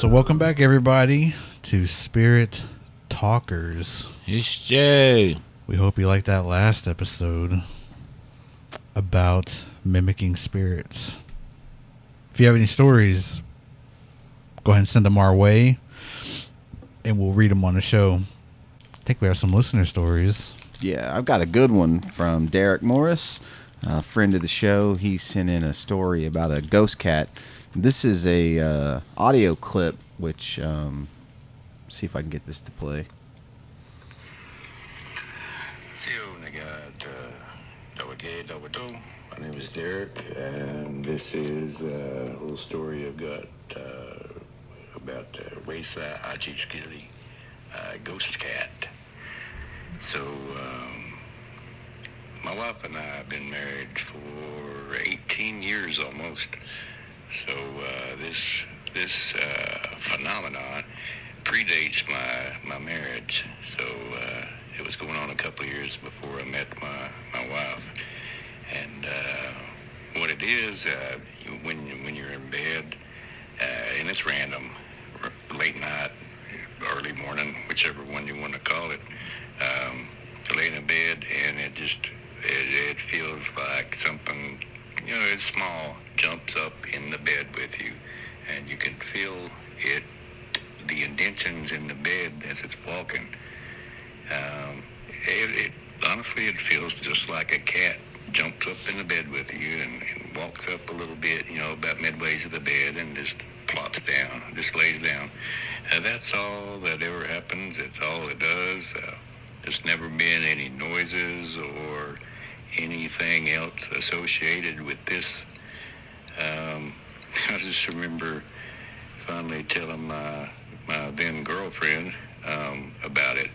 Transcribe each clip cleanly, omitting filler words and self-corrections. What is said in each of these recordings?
So welcome back, everybody, to Spirit Talkers. It's Jay. We hope you liked that last episode about mimicking spirits. If you have any stories, go ahead and send them our way, and we'll read them on the show. I think we have some listener stories. Yeah, I've got a good one from Derek Morris, a friend of the show. He sent in a story about a ghost cat. This is a audio clip, which, see if I can get this to play. My name is Derek, and this is a little story I've got about Wayside Achiskili, ghost cat. So, my wife and I have been married for 18 years almost. So this phenomenon predates my marriage. So it was going on a couple of years before I met my wife. And what it is, when you're in bed, and it's random, late night, early morning, whichever one you want to call it, you lay in bed and it feels like something, it's small, jumps up in the bed with you, and you can feel it, the indentions in the bed as it's walking. Honestly, it feels just like a cat jumps up in the bed with you and walks up a little bit, about midways of the bed, and just plops down, just lays down. That's all that ever happens. It's all it does. There's never been any noises or anything else associated with this. I just remember finally telling my then girlfriend about it.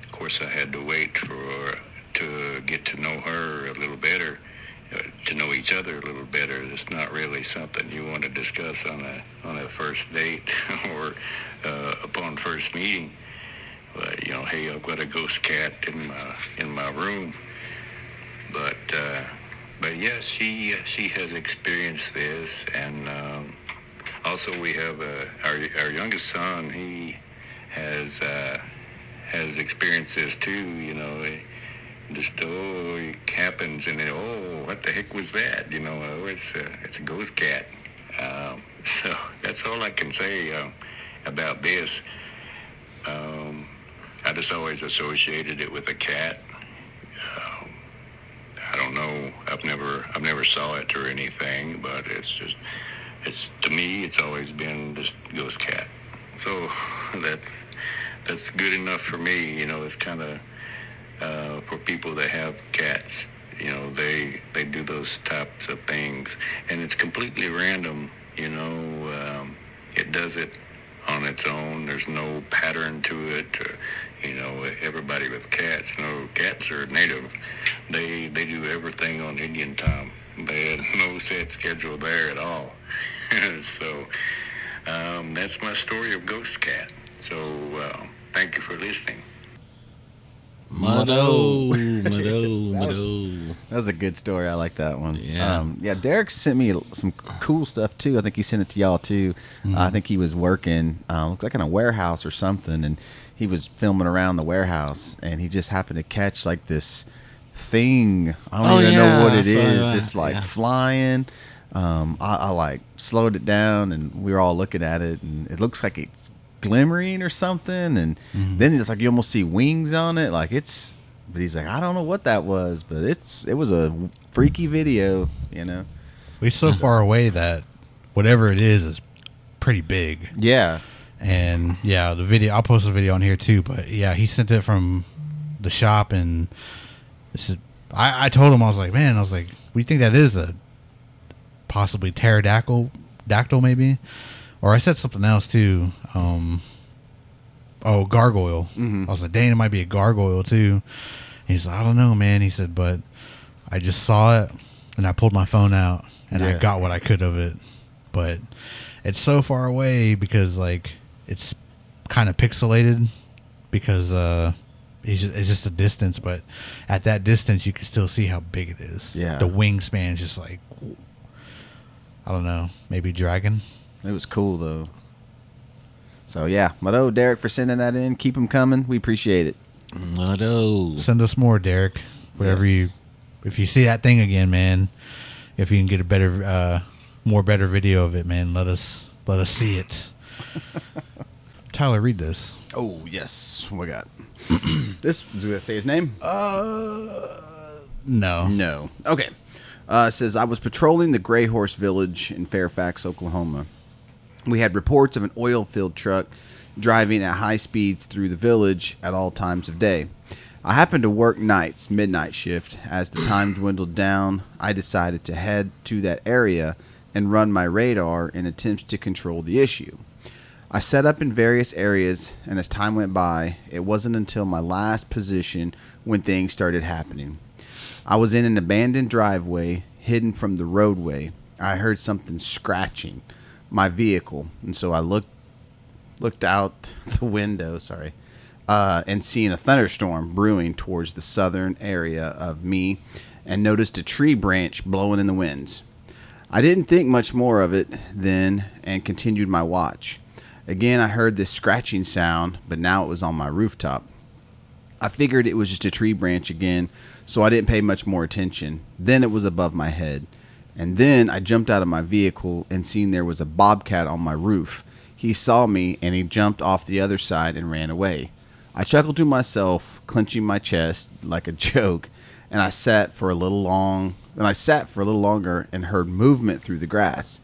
Of course, I had to wait to get to know her a little better, to know each other a little better. It's not really something you want to discuss on a first date or upon first meeting. But hey, I've got a ghost cat in my room. But yeah, she has experienced this, and also we have our youngest son. He has experienced this too. It happens, and what the heck was that? It's a ghost cat. So that's all I can say about this. I just always associated it with a cat. I don't know. I've never saw it or anything, but it's to me, it's always been this ghost cat. So that's good enough for me. It's kind of for people that have cats. They do those types of things, and it's completely random. It does it on its own. There's no pattern to it. Everybody with cats, cats are native. They do everything on Indian time. They had no set schedule there at all. So that's my story of Ghost Cat. So thank you for listening. Mado. That was a good story. I like that one. Yeah. Derek sent me some cool stuff too. I think he sent it to y'all too. I think he was working, looks like in a warehouse or something, and he was filming around the warehouse, and he just happened to catch like this thing. I don't even know what it is. It's like flying. I like slowed it down, and we were all looking at it, and it looks like it's glimmering or something, and then it's like you almost see wings on it, but he's like, I don't know what that was, but it was a freaky video. We're so far away that whatever it is pretty big. Yeah. And yeah, the video, I'll post a video on here too, but yeah, he sent it from the shop, and I told him, I was like, what do you think that is? A possibly pterodactyl maybe? Or I said something else too. Gargoyle. I was like, dang, it might be a gargoyle too. And he's like, I don't know, man. He said, but I just saw it, and I pulled my phone out, and I got what I could of it. But it's so far away because it's kind of pixelated because it's just a distance. But at that distance, you can still see how big it is. Yeah. The wingspan is just I don't know, maybe dragon. It was cool though. So yeah, Mado, Derek, for sending that in. Keep them coming. We appreciate it. Mado. Send us more, Derek. Whatever Yes. if you see that thing again, man. If you can get a better, more better video of it, man, let us see it. Tyler, read this. Oh yes, we got this. Do I say his name? No. No. Okay. It says, I was patrolling the Gray Horse Village in Fairfax, Oklahoma. We had reports of an oil-filled truck driving at high speeds through the village at all times of day. I happened to work nights, midnight shift. As the time dwindled down, I decided to head to that area and run my radar in attempts to control the issue. I set up in various areas, and as time went by, it wasn't until my last position when things started happening. I was in an abandoned driveway, hidden from the roadway. I heard something scratching my vehicle, and so I looked out the window, and seeing a thunderstorm brewing towards the southern area of me, and noticed a tree branch blowing in the winds. I didn't think much more of it then and continued my watch. Again, I heard this scratching sound, but now it was on my rooftop. I figured it was just a tree branch again, so I didn't pay much more attention. Then it was above my head. And then I jumped out of my vehicle and seen there was a bobcat on my roof. He saw me and he jumped off the other side and ran away. I chuckled to myself, clenching my chest like a joke, and I sat for a little longer and heard movement through the grass.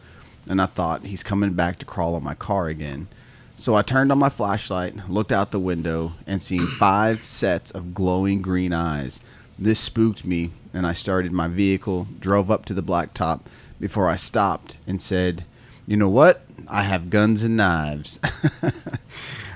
And I thought, he's coming back to crawl on my car again. So I turned on my flashlight, looked out the window, and seen 5 sets of glowing green eyes. This spooked me, and I started my vehicle, drove up to the blacktop before I stopped and said, you know what? I have guns and knives.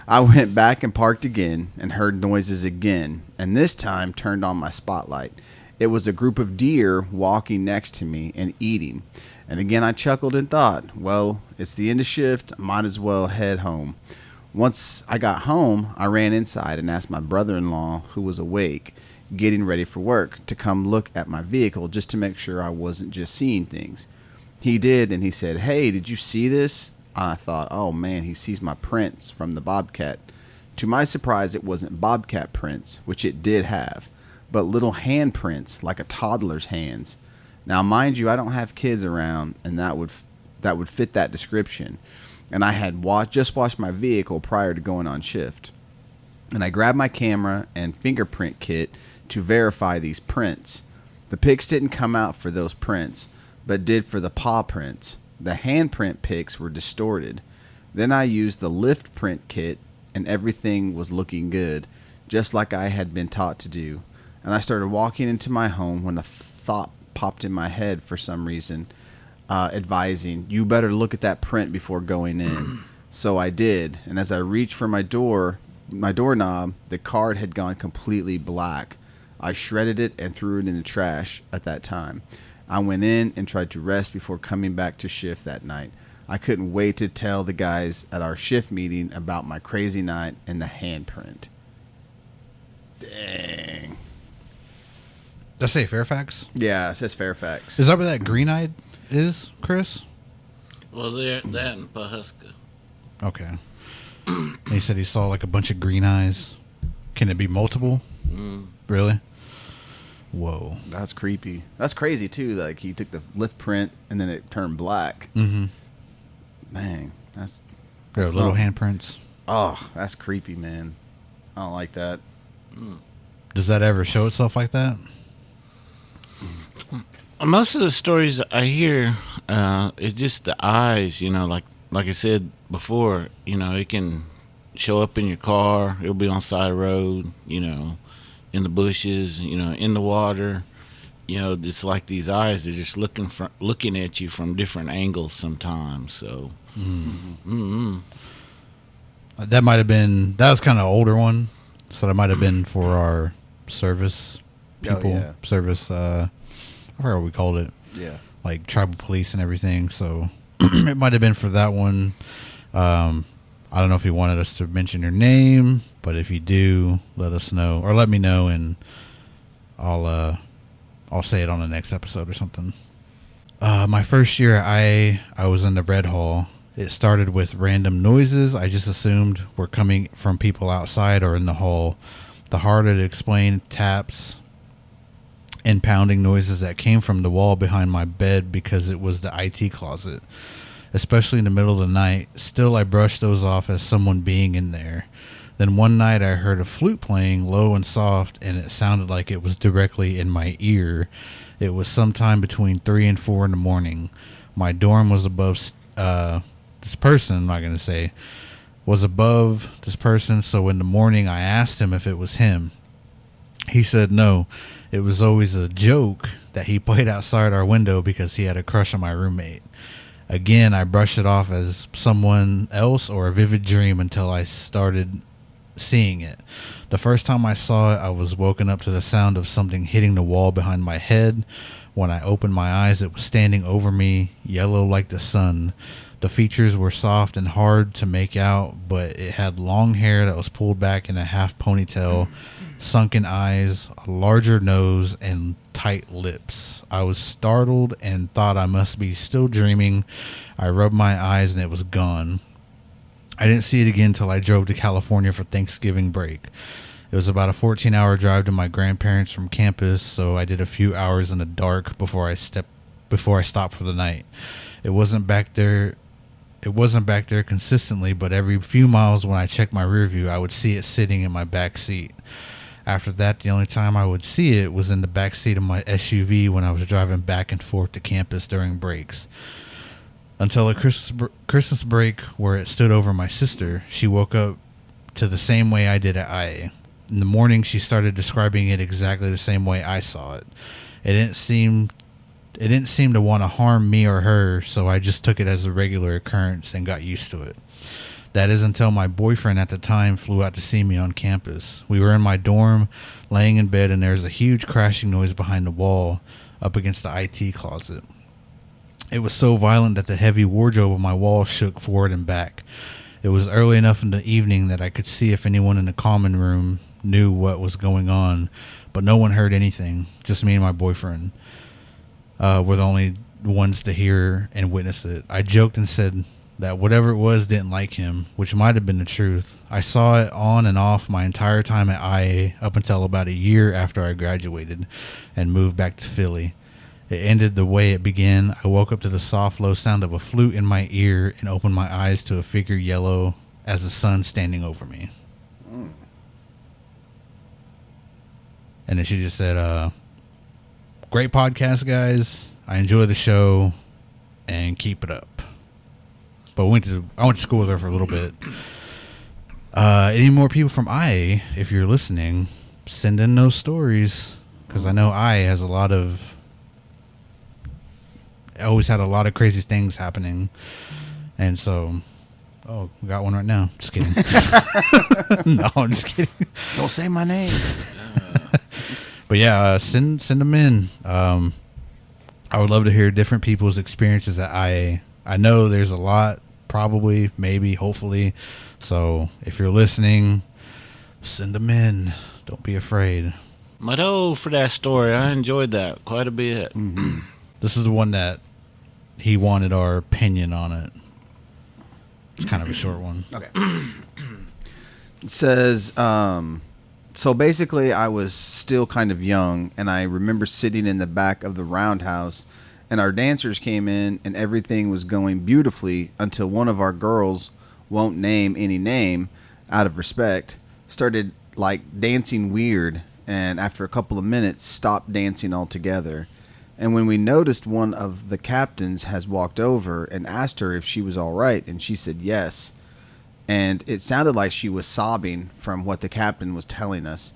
I went back and parked again and heard noises again, and this time turned on my spotlight. It was a group of deer walking next to me and eating. And again I chuckled and thought, well, it's the end of shift, I might as well head home. Once I got home, I ran inside and asked my brother-in-law, who was awake, getting ready for work, to come look at my vehicle just to make sure I wasn't just seeing things. He did, and he said, hey, did you see this? And I thought, oh man, he sees my prints from the bobcat. To my surprise, it wasn't bobcat prints, which it did have, but little hand prints like a toddler's hands. Now, mind you, I don't have kids around, and that would fit that description. And I had just washed my vehicle prior to going on shift. And I grabbed my camera and fingerprint kit to verify these prints. The pics didn't come out for those prints, but did for the paw prints. The handprint pics were distorted. Then I used the lift print kit, and everything was looking good, just like I had been taught to do. And I started walking into my home when a thought popped in my head for some reason, advising, you better look at that print before going in. So I did, and as I reached for my doorknob, the card had gone completely black. I shredded it and threw it in the trash at that time. I went in and tried to rest before coming back to shift that night. I couldn't wait to tell the guys at our shift meeting about my crazy night and the handprint. Dang. Does it say Fairfax? Yeah, it says Fairfax. Is that where that green-eyed is, Chris? Well, they're that in Pawhuska. Okay. And he said he saw like a bunch of green eyes. Can it be multiple? Really? Whoa. That's creepy. That's crazy too. Like he took the lift print and then it turned black. Mm-hmm. Dang, that's Little something. handprints. Oh, that's creepy, man. I don't like that. Does that ever show itself like that? Most of the stories I hear, it's just the eyes. You know, like I said before. You know, it can show up in your car. It'll be on side road. You know, in the bushes. You know, in the water. You know, it's like these eyes are just looking at you from different angles sometimes. So, That might have been. That was kind of older one, so that might have been for our service people. yeah. Service. I forgot what we called it. Yeah. Like tribal police and everything. So it might have been for that one. I don't know if he wanted us to mention your name, but if you do, let us know or let me know, and I'll say it on the next episode or something. My first year, I was in the Red Hall, It started with random noises I just assumed were coming from people outside or in the hall. The harder to explain taps and pounding noises that came from the wall behind my bed because it was the IT closet, especially in the middle of the night. Still, I brushed those off as someone being in there. Then one night I heard a flute playing low and soft, and it sounded like it was directly in my ear. It was sometime between 3 and 4 in the morning. My dorm was above this person, I'm not going to say, was above this person, so in the morning I asked him if it was him. He said no. It was always a joke that he played outside our window because he had a crush on my roommate. Again, I brushed it off as someone else or a vivid dream until I started seeing it. The first time I saw it, I was woken up to the sound of something hitting the wall behind my head. When I opened my eyes, it was standing over me, yellow like the sun. The features were soft and hard to make out, but it had long hair that was pulled back in a half ponytail, sunken eyes, a larger nose, and tight lips. I was startled and thought I must be still dreaming. I rubbed my eyes and it was gone. I didn't see it again until I drove to California for Thanksgiving break. It was about a 14-hour drive to my grandparents from campus, so I did a few hours in the dark before I stopped for the night. It wasn't back there consistently, but every few miles when I checked my rear view, I would see it sitting in my back seat. After that, the only time I would see it was in the back seat of my SUV when I was driving back and forth to campus during breaks. Until a Christmas break where it stood over my sister. She woke up to the same way I did at IA. In the morning, she started describing it exactly the same way I saw it. It didn't seem to want to harm me or her, so I just took it as a regular occurrence and got used to it. That is until my boyfriend at the time flew out to see me on campus. We were in my dorm, laying in bed, and there's a huge crashing noise behind the wall up against the IT closet. It was so violent that the heavy wardrobe on my wall shook forward and back. It was early enough in the evening that I could see if anyone in the common room knew what was going on, but no one heard anything. Just me and my boyfriend were the only ones to hear and witness it. I joked and said that whatever it was didn't like him, which might have been the truth. I saw it on and off my entire time at IA up until about a year after I graduated and moved back to Philly. It ended the way it began. I woke up to the soft, low sound of a flute in my ear and opened my eyes to a figure yellow as the sun standing over me. And then she just said, great podcast, guys. I enjoy the show and keep it up. But I went to school with her for a little bit. Any more people from IA, if you're listening, send in those stories. Because I know IA has always had a lot of crazy things happening. And so, we got one right now. Just kidding. No, I'm just kidding. Don't say my name. But yeah, send them in. I would love to hear different people's experiences at IA. I know there's a lot, probably, maybe, hopefully. So if you're listening, send them in. Don't be afraid. Mado for that story. I enjoyed that quite a bit. Mm-hmm. This is the one that he wanted our opinion on it. It's kind of a short one. Okay. It says, so basically I was still kind of young, and I remember sitting in the back of the roundhouse, and our dancers came in, and everything was going beautifully until one of our girls, won't name any name out of respect, started like dancing weird, and after a couple of minutes stopped dancing altogether. And when we noticed, one of the captains has walked over and asked her if she was all right, and she said yes. And it sounded like she was sobbing from what the captain was telling us.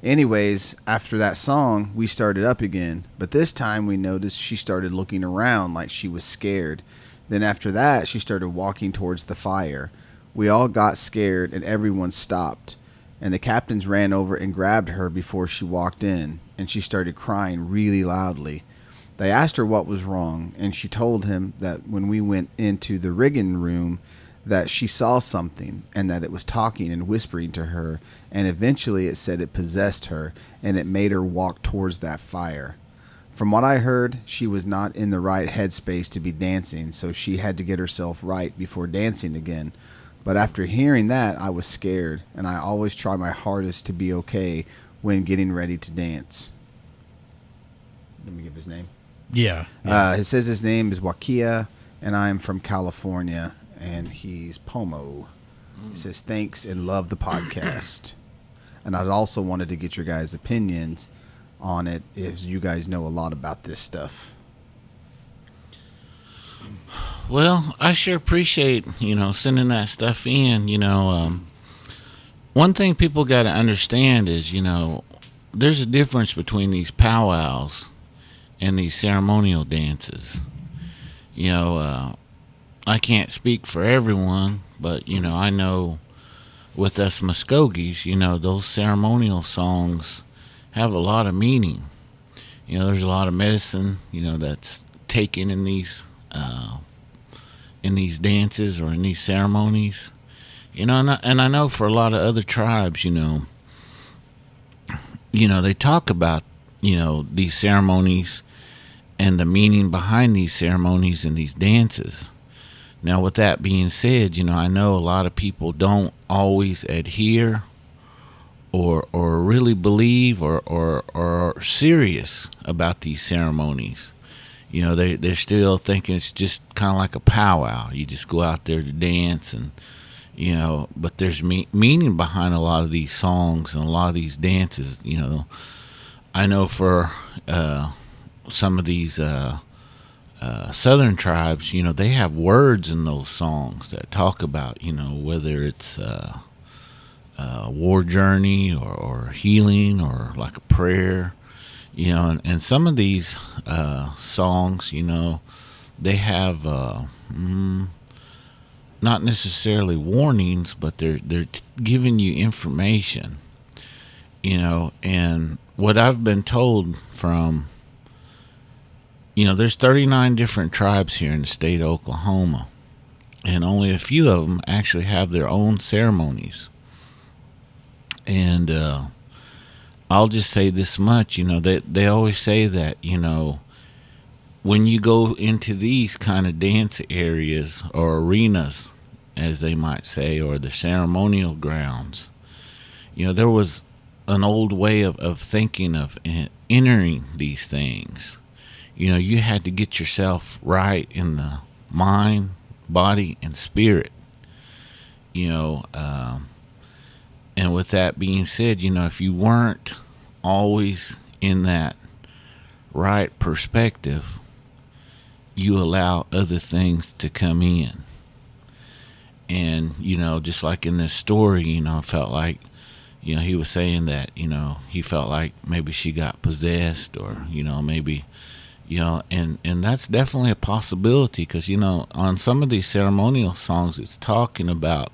Anyways, after that song, we started up again, but this time we noticed she started looking around like she was scared. Then after that, she started walking towards the fire. We all got scared and everyone stopped, and the captains ran over and grabbed her before she walked in, and she started crying really loudly. They asked her what was wrong, and she told him that when we went into the rigging room that she saw something and that it was talking and whispering to her, and eventually it said it possessed her and it made her walk towards that fire. From what I heard, she was not in the right headspace to be dancing, so she had to get herself right before dancing again. But after hearing that, I was scared, and I always try my hardest to be okay when getting ready to dance. Let me give his name. Yeah. It says his name is Wakia, and I am from California, and he's Pomo. He says, thanks and love the podcast. And I'd also wanted to get your guys' opinions on it, if you guys know a lot about this stuff. Well, I sure appreciate, sending that stuff in. One thing people got to understand is, there's a difference between these powwows and these ceremonial dances. I can't speak for everyone, but, I know with us Muskogees, those ceremonial songs have a lot of meaning. There's a lot of medicine, that's taken in these dances or in these ceremonies. And I know for a lot of other tribes, they talk about, these ceremonies and the meaning behind these ceremonies and these dances. Now, with that being said, I know a lot of people don't always adhere or really believe or are serious about these ceremonies. They're still thinking it's just kind of like a powwow. You just go out there to dance, and but there's meaning behind a lot of these songs and a lot of these dances. I know for some of these southern tribes, they have words in those songs that talk about, whether it's war journey or healing or like a prayer, and some of these songs, they have not necessarily warnings, but they're giving you information, and what I've been told from, there's 39 different tribes here in the state of Oklahoma, and only a few of them actually have their own ceremonies. And I'll just say this much, they always say that, when you go into these kind of dance areas or arenas, as they might say, or the ceremonial grounds, there was an old way of thinking of entering these things. You had to get yourself right in the mind, body, and spirit. And with that being said, if you weren't always in that right perspective, you allow other things to come in. And, just like in this story, I felt like, he was saying that, he felt like maybe she got possessed or, maybe, and that's definitely a possibility because, on some of these ceremonial songs, it's talking about,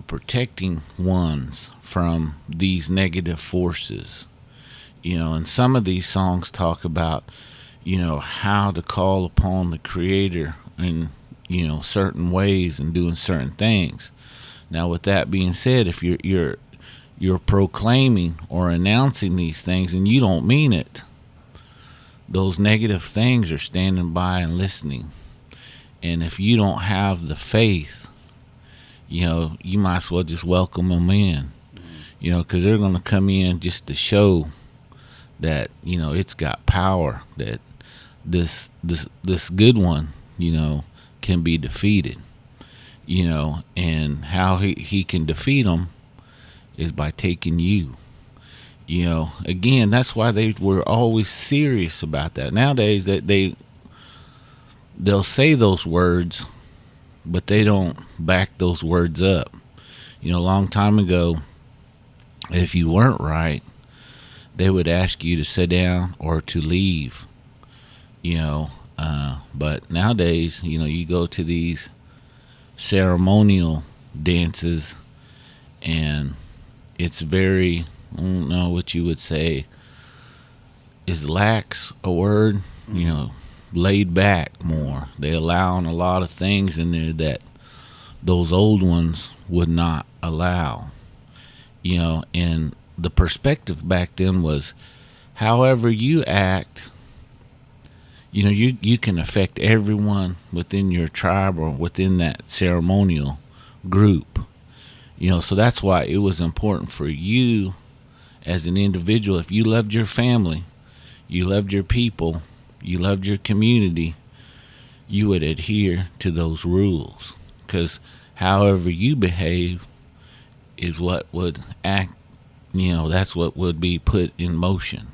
protecting ones from these negative forces, and some of these songs talk about, how to call upon the Creator in, certain ways and doing certain things. Now, with that being said, if you're proclaiming or announcing these things and you don't mean it, those negative things are standing by and listening. And if you don't have the faith, you might as well just welcome them in, because they're going to come in just to show that, it's got power, that this good one, can be defeated, and how he can defeat them is by taking you. Again, that's why they were always serious about that. Nowadays, that they'll say those words, but they don't back those words up. A long time ago, if you weren't right, they would ask you to sit down or to leave. But nowadays, you go to these ceremonial dances, and it's very, I don't know what you would say, is lax a word? Laid back more. They allowing a lot of things in there that those old ones would not allow. And the perspective back then was, however you act you know, you can affect everyone within your tribe or within that ceremonial group. You know, so that's why it was important for you as an individual. If you loved your family, you loved your people, you loved your community, you would adhere to those rules. Because however you behave is what would act, you know, that's what would be put in motion.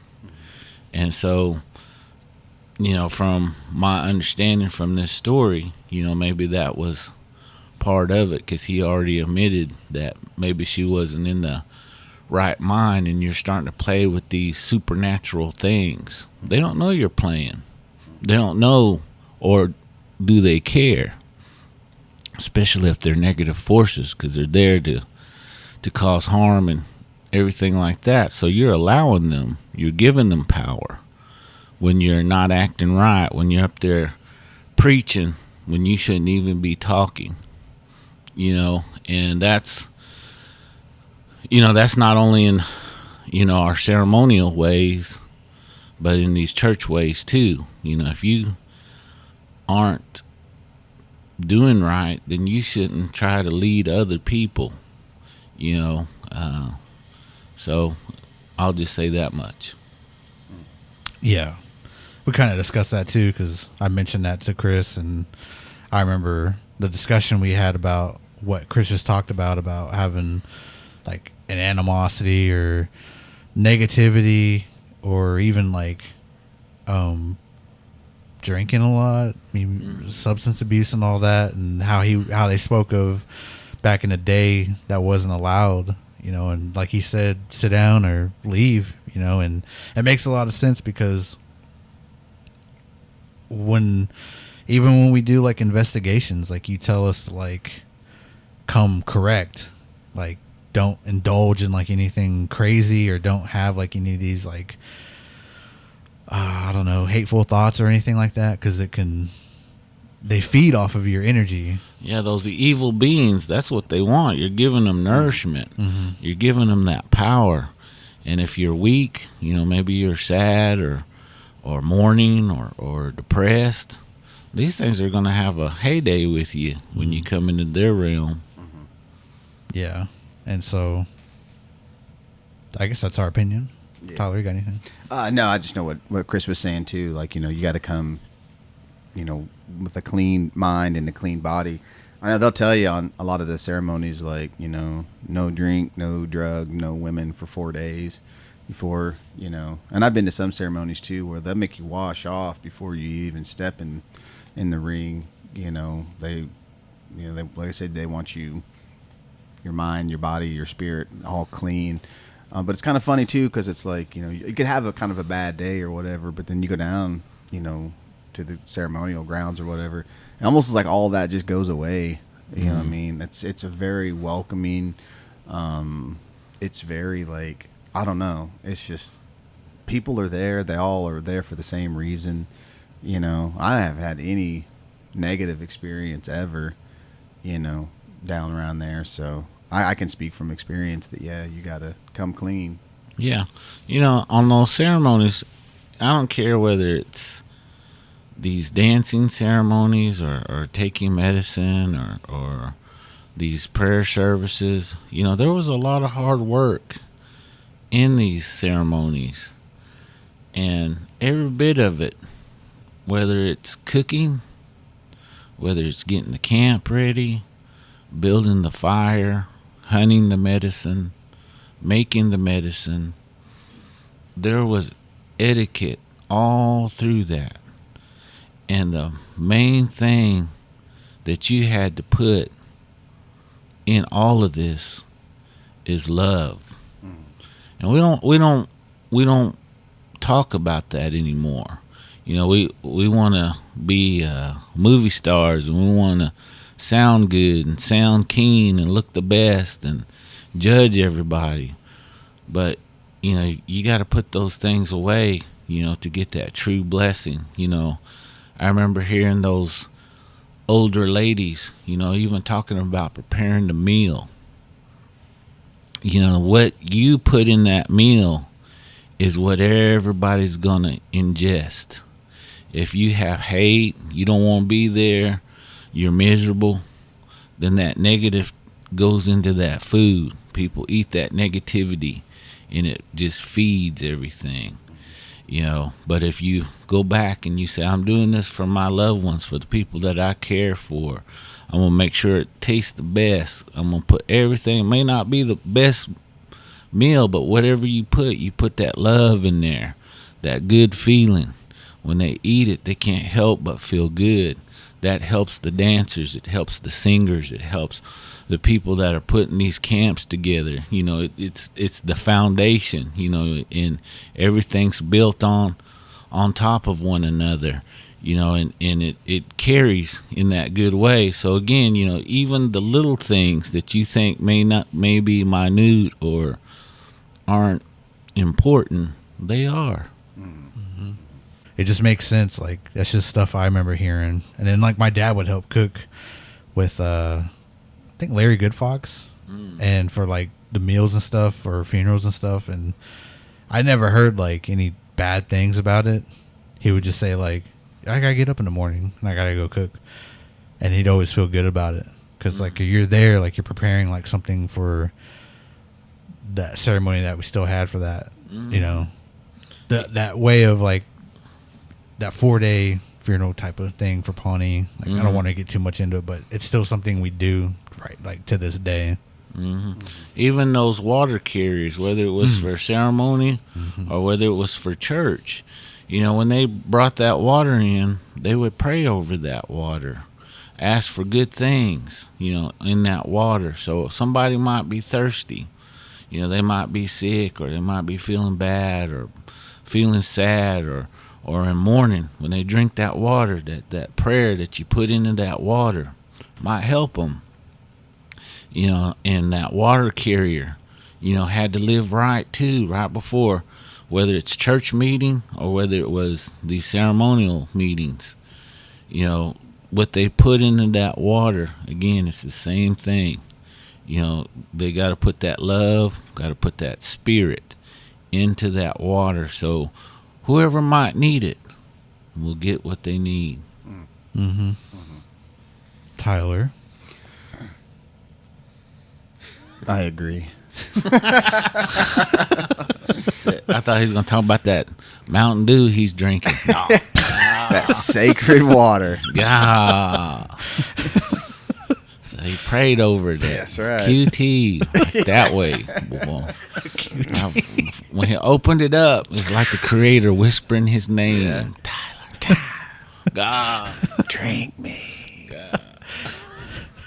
And so, you know, from my understanding from this story, you know, maybe that was part of it, because he already admitted that maybe she wasn't in the right mind, and you're starting to play with these supernatural things. They don't know you're playing. They don't know, or do they care? Especially if they're negative forces, because they're there to cause harm and everything like that. So you're allowing them, you're giving them power when you're not acting right, when you're up there preaching when you shouldn't even be talking, you know. And that's, you know, that's not only in, you know, our ceremonial ways, but in these church ways too. You know, if you aren't doing right, then you shouldn't try to lead other people, you know. So I'll just say that much. Yeah. We kind of discussed that too, because I mentioned that to Chris, and I remember the discussion we had about what Chris just talked about having like an animosity or negativity, or even like drinking a lot, I mean, substance abuse and all that, and how they spoke of back in the day that wasn't allowed, you know. And like he said, sit down or leave, you know. And it makes a lot of sense, because when we do like investigations, like you tell us to like come correct, like don't indulge in like anything crazy, or don't have like any of these like I don't know, hateful thoughts or anything like that, because they feed off of your energy. Yeah, those evil beings, that's what they want. You're giving them nourishment. Mm-hmm. You're giving them that power. And if you're weak, you know, maybe you're sad or mourning or depressed, these things are going to have a heyday with you when you come into their realm. Mm-hmm. Yeah. And so I guess that's our opinion. Yeah. Tyler, you got anything? No, I just know what Chris was saying too. Like, you know, you got to come, you know, with a clean mind and a clean body. I know they'll tell you on a lot of the ceremonies, like, you know, no drink, no drug, no women for 4 days before, you know. And I've been to some ceremonies too where they'll make you wash off before you even step in the ring. You know, they like I said, they want you, your mind, your body, your spirit, all clean. But it's kind of funny too, because it's like, you know, you could have a kind of a bad day or whatever, but then you go down, you know, to the ceremonial grounds or whatever, and almost like all that just goes away. You know what I mean? It's a very welcoming. It's very like, I don't know. It's just people are there. They all are there for the same reason. You know, I haven't had any negative experience ever, you know, down around there. So I can speak from experience that, yeah, you got to come clean. Yeah. You know, on those ceremonies, I don't care whether it's these dancing ceremonies or taking medicine or these prayer services. You know, there was a lot of hard work in these ceremonies. And every bit of it, whether it's cooking, whether it's getting the camp ready, building the fire, hunting the medicine, making the medicine, there was etiquette all through that. And the main thing that you had to put in all of this is love. And we don't talk about that anymore. You know, we want to be movie stars, and we want to sound good and sound keen and look the best and judge everybody. But, you know, you got to put those things away, you know, to get that true blessing. You know, I remember hearing those older ladies, you know, even talking about preparing the meal. You know, what you put in that meal is what everybody's going to ingest. If you have hate, you don't want to be there, you're miserable, then that negative goes into that food. People eat that negativity, and it just feeds everything. But if you go back and you say, I'm doing this for my loved ones, for the people that I care for, I'm going to make sure it tastes the best. I'm going to put everything. It may not be the best meal, but whatever you put that love in there, that good feeling. When they eat it, they can't help but feel good. That helps the dancers. It helps the singers. It helps the people that are putting these camps together. It's the foundation, and everything's built on top of one another, and it carries in that good way. So again, even the little things that you think may be minute or aren't important, they are. It just makes sense. Like, that's just stuff I remember hearing. And then, like, my dad would help cook with, I think, Larry Goodfox. And for, like, the meals and stuff, or funerals and stuff. And I never heard, like, any bad things about it. He would just say, like, I gotta get up in the morning and I gotta go cook. And he'd always feel good about it. Because, like, you're there, like, you're preparing, like, something for that ceremony that we still had for that, that way of, like, that 4-day funeral type of thing for Pawnee. Like, I don't want to get too much into it, but it's still something we do, right? Like, to this day. Even those water carriers, whether it was for ceremony or whether it was for church, when they brought that water in, they would pray over that water, ask for good things, in that water. So somebody might be thirsty, they might be sick, or they might be feeling bad or feeling sad, or in mourning. When they drink that water, that prayer that you put into that water might help them. And that water carrier, had to live right too, right before, whether it's church meeting or whether it was these ceremonial meetings. What they put into that water, again, it's the same thing. They got to put that love, got to put that spirit into that water. So whoever might need it will get what they need. Tyler? I agree. I thought he was going to talk about that Mountain Dew he's drinking. No. That sacred water. Yeah. So he prayed over that. That's right. QT that way. Well, when he opened it up, it's like the Creator whispering his name. Tyler. God. Drink me. God.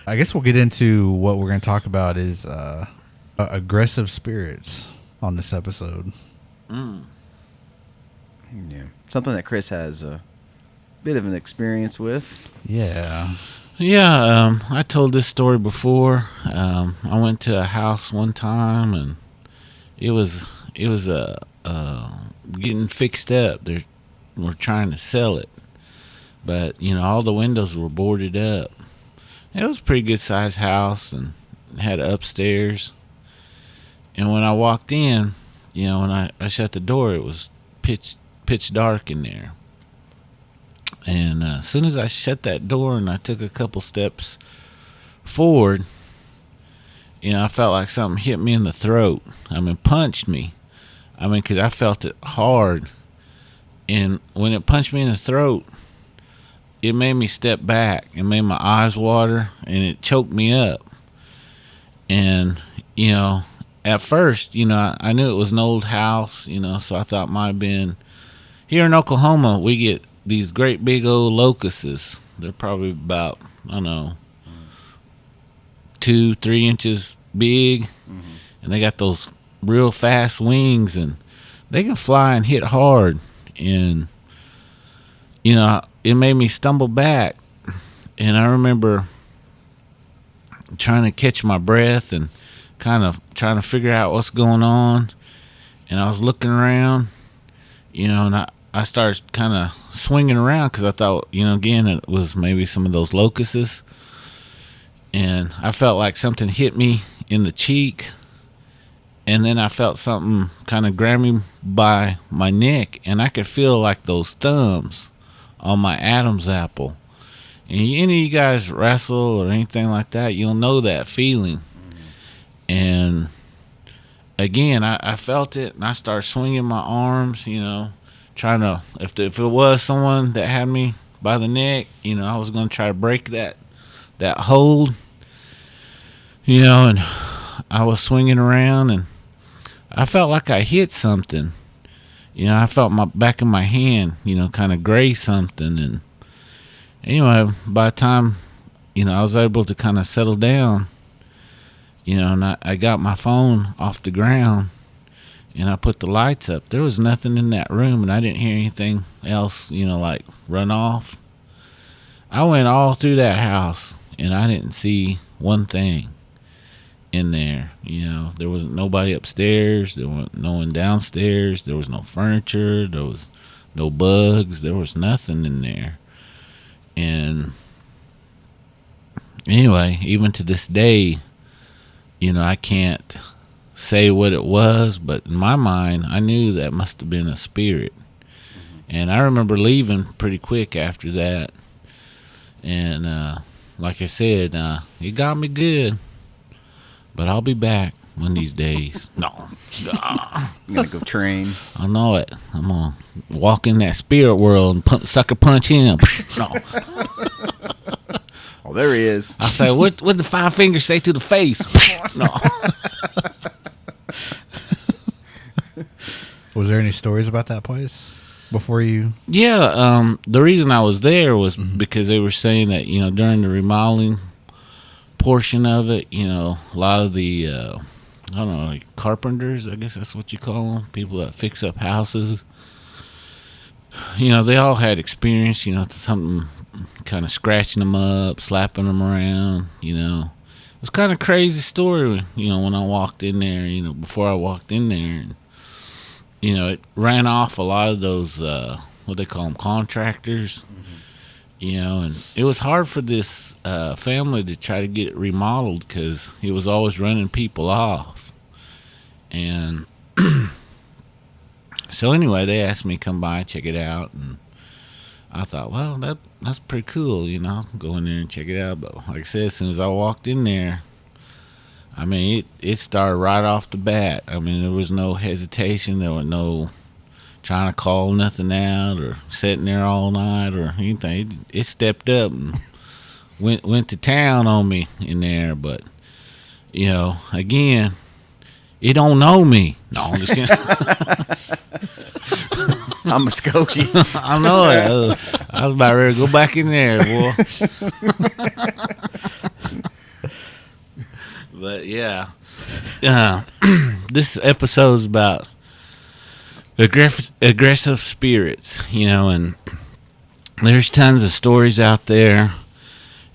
I guess we'll get into what we're going to talk about is aggressive spirits on this episode. Yeah. Something that Chris has a bit of an experience with. Yeah. Yeah, I told this story before. I went to a house one time, and it was getting fixed up. We're trying to sell it, but all the windows were boarded up. It was a pretty good sized house and had an upstairs. And when I walked in, when I shut the door, it was pitch dark in there. And as soon as I shut that door and I took a couple steps forward, I felt like something hit me in the throat. Punched me. Because I felt it hard. And when it punched me in the throat, it made me step back. It made my eyes water, and it choked me up. And, at first, I knew it was an old house, so I thought it might have been. Here in Oklahoma, we get these great big old locusts. They're probably about, 2-3 inches big. And they got those real fast wings, and they can fly and hit hard. And, it made me stumble back. And I remember trying to catch my breath and kind of trying to figure out what's going on. And I was looking around, and I started kind of swinging around because I thought, again, it was maybe some of those locusts. And I felt like something hit me in the cheek. And then I felt something kind of grab me by my neck. And I could feel like those thumbs on my Adam's apple. And any of you guys wrestle or anything like that, you'll know that feeling. And again, I felt it, and I started swinging my arms, trying to, if it was someone that had me by the neck, I was going to try to break that hold, and I was swinging around, and I felt like I hit something. I felt my back of my hand, kind of graze something. And anyway, by the time, I was able to kind of settle down, and I got my phone off the ground, and I put the lights up. There was nothing in that room, and I didn't hear anything else, like run off. I went all through that house, and I didn't see one thing in there. There wasn't nobody upstairs. There wasn't no one downstairs. There was no furniture. There was no bugs. There was nothing in there. And anyway, even to this day, I can't say what it was, but in my mind, I knew that must have been a spirit. And I remember leaving pretty quick after that. And like I said, it got me good. But I'll be back one of these days. No. I'm going to go train. I know it. I'm going to walk in that spirit world and sucker punch him. No. Oh, there he is. I say, what the 5 fingers say to the face? No. Was there any stories about that place before you? Yeah. The reason I was there was because they were saying that, during the remodeling portion of it, a lot of the I don't know, like carpenters, I guess that's what you call them, people that fix up houses, they all had experience, something kind of scratching them up, slapping them around. It was kind of crazy story, when I walked in there, before I walked in there. And it ran off a lot of those what they call them, contractors. And it was hard for this family to try to get it remodeled because he was always running people off. And so anyway, they asked me to come by and check it out. And I thought, well, that's pretty cool, go in there and check it out. But like I said, as soon as I walked in there, I mean, it started right off the bat. I mean, there was no hesitation. There was no trying to call nothing out or sitting there all night or anything. It stepped up and went to town on me in there. But again, it don't know me. No, I'm just kidding. I'm a Skokie. I know it. I was about ready to go back in there, boy. But yeah, this episode's about aggressive spirits, and there's tons of stories out there,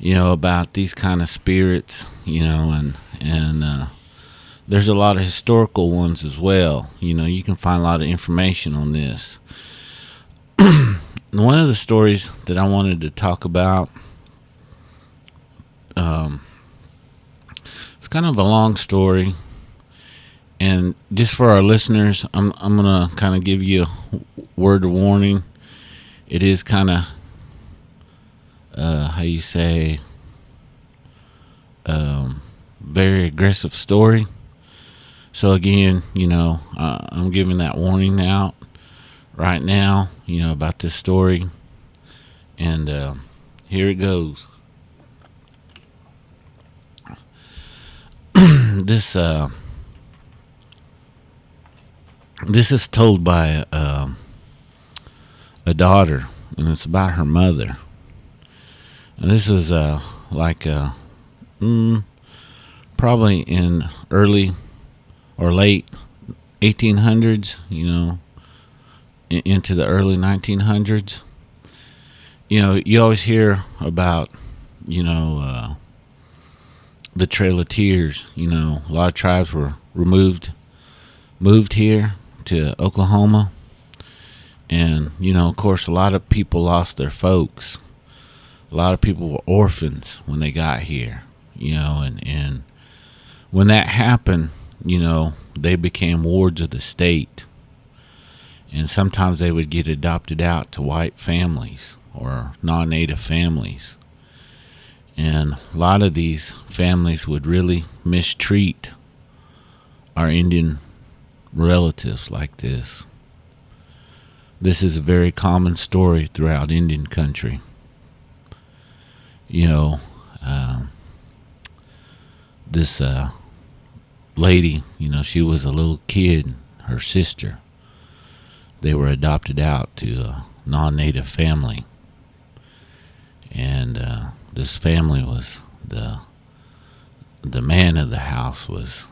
about these kind of spirits, and there's a lot of historical ones as well. You can find a lot of information on this. One of the stories that I wanted to talk about, it's kind of a long story. And just for our listeners, I'm gonna kind of give you a word of warning. It is kind of how you say, very aggressive story. So again, I'm giving that warning out right now, about this story. And here it goes. This is told by a daughter, and it's about her mother. And this was probably in early or late 1800s, into the early 1900s. You always hear about, the Trail of Tears. A lot of tribes were moved here to Oklahoma, and of course a lot of people lost their folks. A lot of people were orphans when they got here, and when that happened, they became wards of the state, and sometimes they would get adopted out to white families or non-native families. And a lot of these families would really mistreat our Indian relatives like this. This is a very common story throughout Indian country. You know, this lady, you know, she was a little kid, her sister. They were adopted out to a non-native family. And this family was, the man of the house was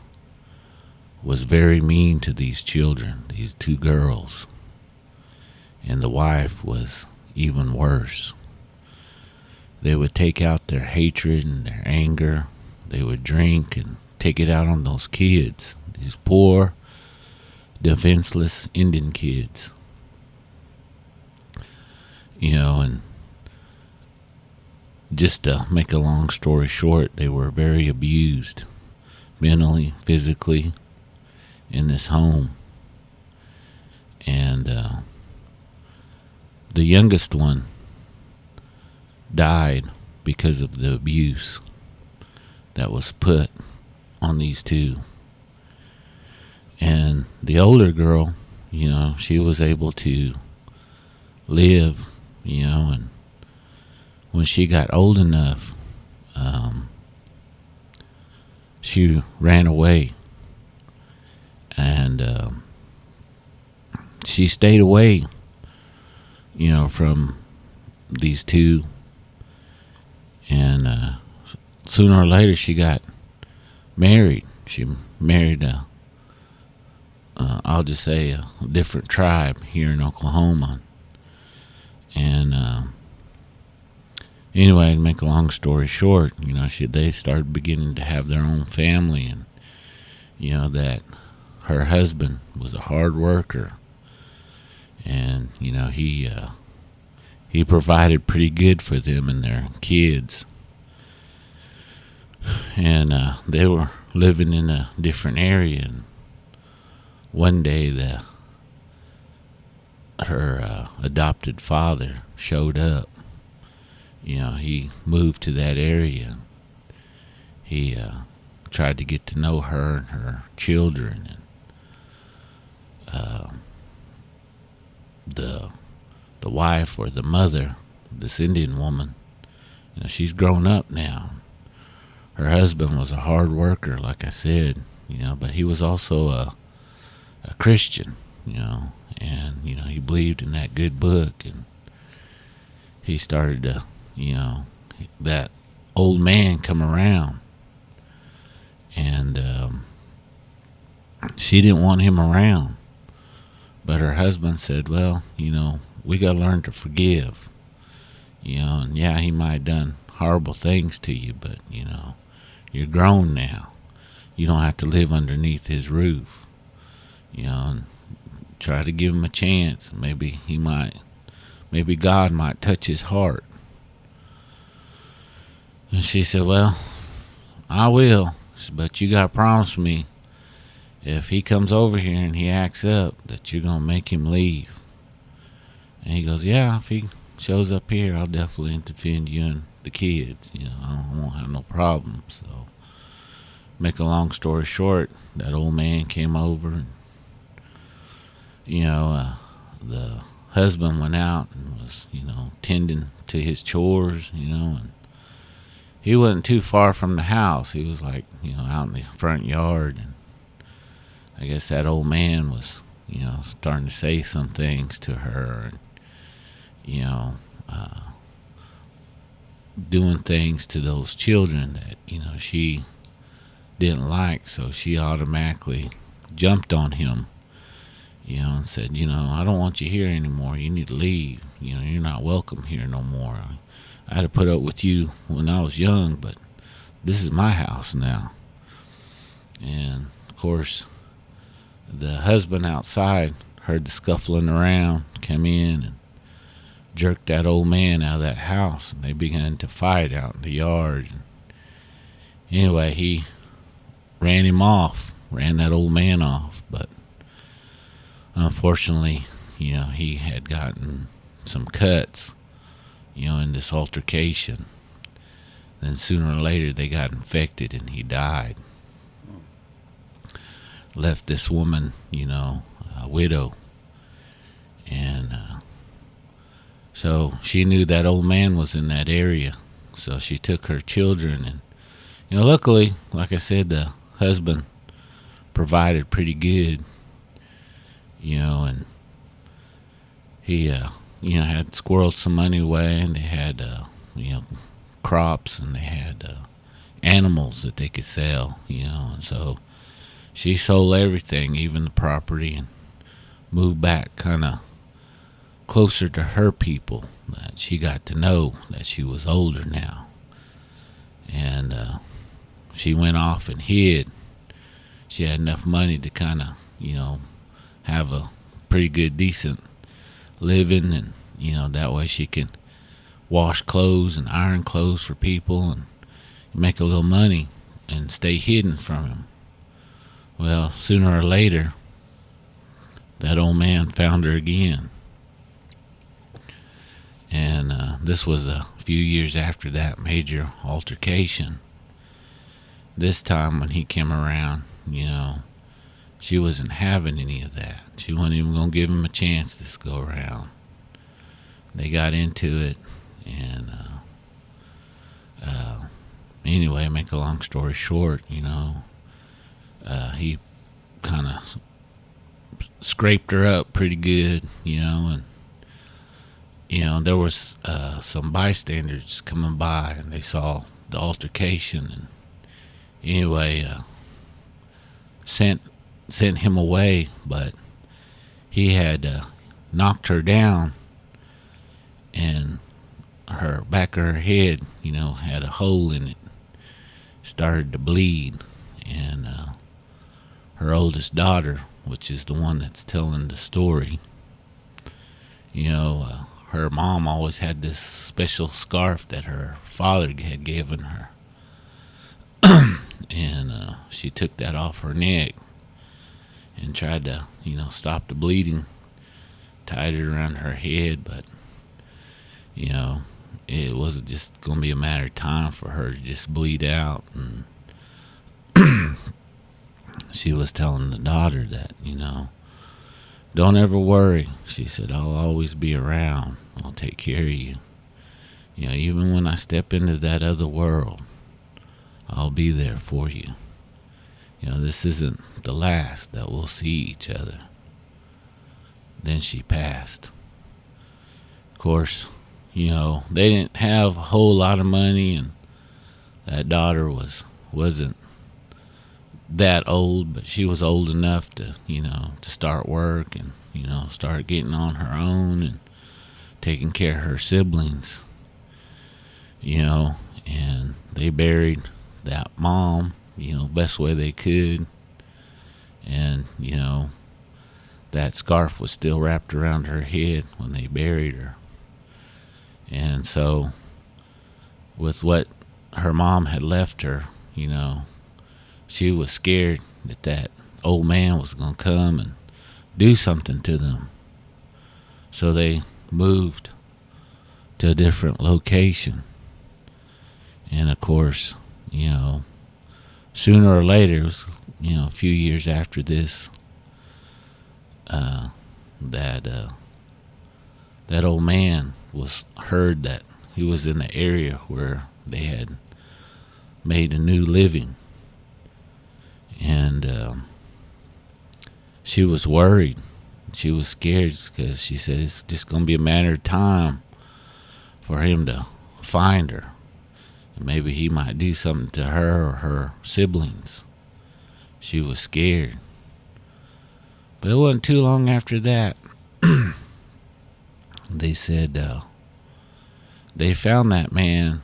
very mean to these children, these two girls. And the wife was even worse. They would take out their hatred and their anger. They would drink and take it out on those kids, these poor, defenseless Indian kids. You know, and just to make a long story short, they were very abused, mentally, physically, in this home. And the youngest one died because of the abuse that was put on these two. And the older girl, you know, she was able to live, you know, and when she got old enough, she ran away. And she stayed away, you know, from these two. And sooner or later she got married. She married I'll just say a different tribe here in Oklahoma. And anyway, to make a long story short, you know, they started beginning to have their own family. And you know that her husband was a hard worker. And you know, he provided pretty good for them and their kids. And they were living in a different area. And one day, her adopted father showed up. You know, he moved to that area. He tried to get to know her and her children. And the wife, or the mother, this Indian woman, you know, she's grown up now. Her husband was a hard worker, like I said, you know, but he was also a Christian, you know, and you know, he believed in that good book. And he started to, you know, that old man come around. And she didn't want him around. But her husband said, well, you know, we got to learn to forgive. You know, and yeah, he might have done horrible things to you, but, you know, you're grown now. You don't have to live underneath his roof. You know, and try to give him a chance. Maybe God might touch his heart. And she said, well, I will, but you got to promise me, if he comes over here and he acts up, that you're going to make him leave. And he goes, yeah, if he shows up here, I'll definitely defend you and the kids. You know, I won't have no problem. So, make a long story short, that old man came over. And, you know, the husband went out and was, you know, tending to his chores, you know, and he wasn't too far from the house. He was like, you know, out in the front yard. And I guess that old man was, you know, starting to say some things to her. And, you know, doing things to those children that, you know, she didn't like. So she automatically jumped on him, you know, and said, you know, I don't want you here anymore. You need to leave. You know, you're not welcome here no more. I had to put up with you when I was young, but this is my house now. And, of course, the husband outside heard the scuffling around, come in and jerked that old man out of that house. And they began to fight out in the yard. And anyway, he ran that old man off. But unfortunately, you know, he had gotten some cuts in this altercation. Then sooner or later they got infected and he died. Left this woman, a widow. And so she knew that old man was in that area. So she took her children and, luckily, like I said, the husband provided pretty good, and he, had squirreled some money away, and they had, crops, and they had animals that they could sell, and so she sold everything, even the property, and moved back kind of closer to her people that she got to know that she was older now. And she went off and hid. She had enough money to kind of, have a pretty good, decent living, and, that way she could wash clothes and iron clothes for people and make a little money and stay hidden from him. Well, sooner or later, that old man found her again. And this was a few years after that major altercation. This time when he came around, she wasn't having any of that. She wasn't even going to give him a chance this go around. They got into it, and anyway, make a long story short, he kind of scraped her up pretty good, and there was some bystanders coming by, and they saw the altercation, and anyway, sent him away, but he had knocked her down, and her back of her head, had a hole in it, started to bleed, and her oldest daughter, which is the one that's telling the story, her mom always had this special scarf that her father had given her. And she took that off her neck and tried to, stop the bleeding, tied it around her head, but, it wasn't just going to be a matter of time for her to just bleed out. And she was telling the daughter that, don't ever worry. She said, I'll always be around. I'll take care of you. Even when I step into that other world, I'll be there for you. This isn't the last that we'll see each other. Then she passed. Of course, they didn't have a whole lot of money, and that daughter wasn't that old, but she was old enough to, to start work and, start getting on her own and taking care of her siblings, and they buried that mom, best way they could. And, that scarf was still wrapped around her head when they buried her. And so, with what her mom had left her, she was scared that old man was going to come and do something to them. So they moved to a different location. And of course, sooner or later, it was, a few years after this, that old man was heard that he was in the area where they had made a new living. And she was worried. She was scared because she said it's just going to be a matter of time for him to find her. And maybe he might do something to her or her siblings. She was scared. But it wasn't too long after that. They said they found that man.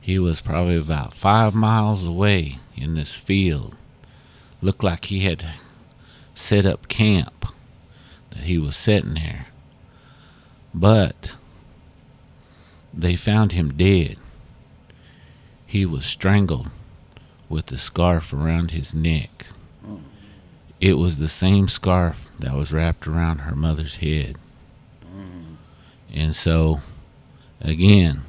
He was probably about 5 miles away in this field. Looked like he had set up camp, that he was sitting there. But they found him dead. He was strangled with the scarf around his neck. It was the same scarf that was wrapped around her mother's head. And so, again,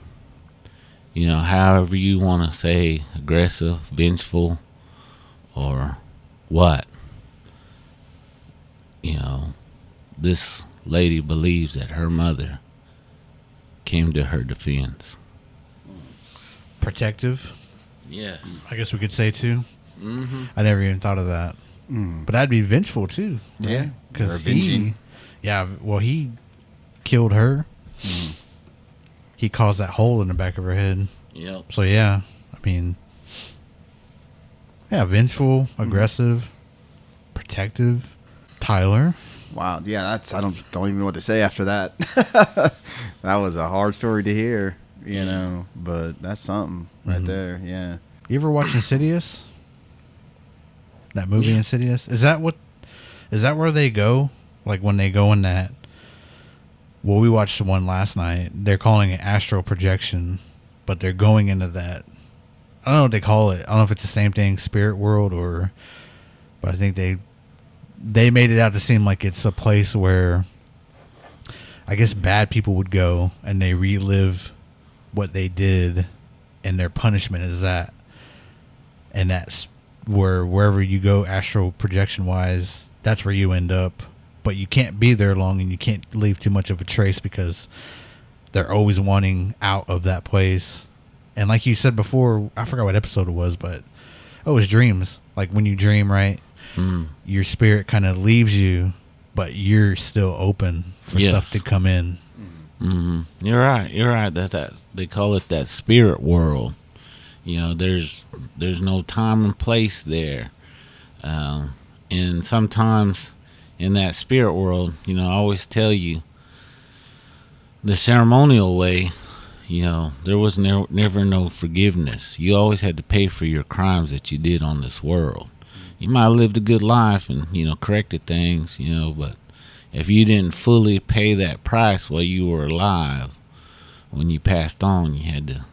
however you want to say, aggressive, vengeful, or what, this lady believes that her mother came to her defense. Protective, Yes. I guess we could say too. Mm-hmm. I never even thought of that. But that'd be vengeful too. Yeah, Because or avenging. he killed her. He caused that hole in the back of her head. Yep. So yeah, I mean, yeah, vengeful, aggressive, protective. Tyler, Wow. Yeah, I don't even know what to say after that. That was a hard story to hear, but that's something right there. Yeah. you ever watch Insidious? That movie Yeah. Insidious? Is that where they go? Like when they go in that? Well, we watched the one last night. They're calling it astral projection, but they're going into that. I don't know what they call it. I don't know if it's the same thing, spirit world, but I think they made it out to seem like it's a place where I guess bad people would go and they relive what they did, and their punishment is that. And that's wherever you go astral projection wise, that's where you end up. But you can't be there long, and you can't leave too much of a trace because they're always wanting out of that place. And like you said before, I forgot what episode it was, but it was dreams. Like when you dream, right? Your spirit kind of leaves you, but you're still open for Yes. stuff to come in. Mm-hmm. You're right. That they call it that spirit world. There's no time and place there, and sometimes in that spirit world, I always tell you the ceremonial way. There was never no forgiveness. You always had to pay for your crimes that you did on this world. You might have lived a good life and corrected things, but if you didn't fully pay that price while you were alive, when you passed on, you had to,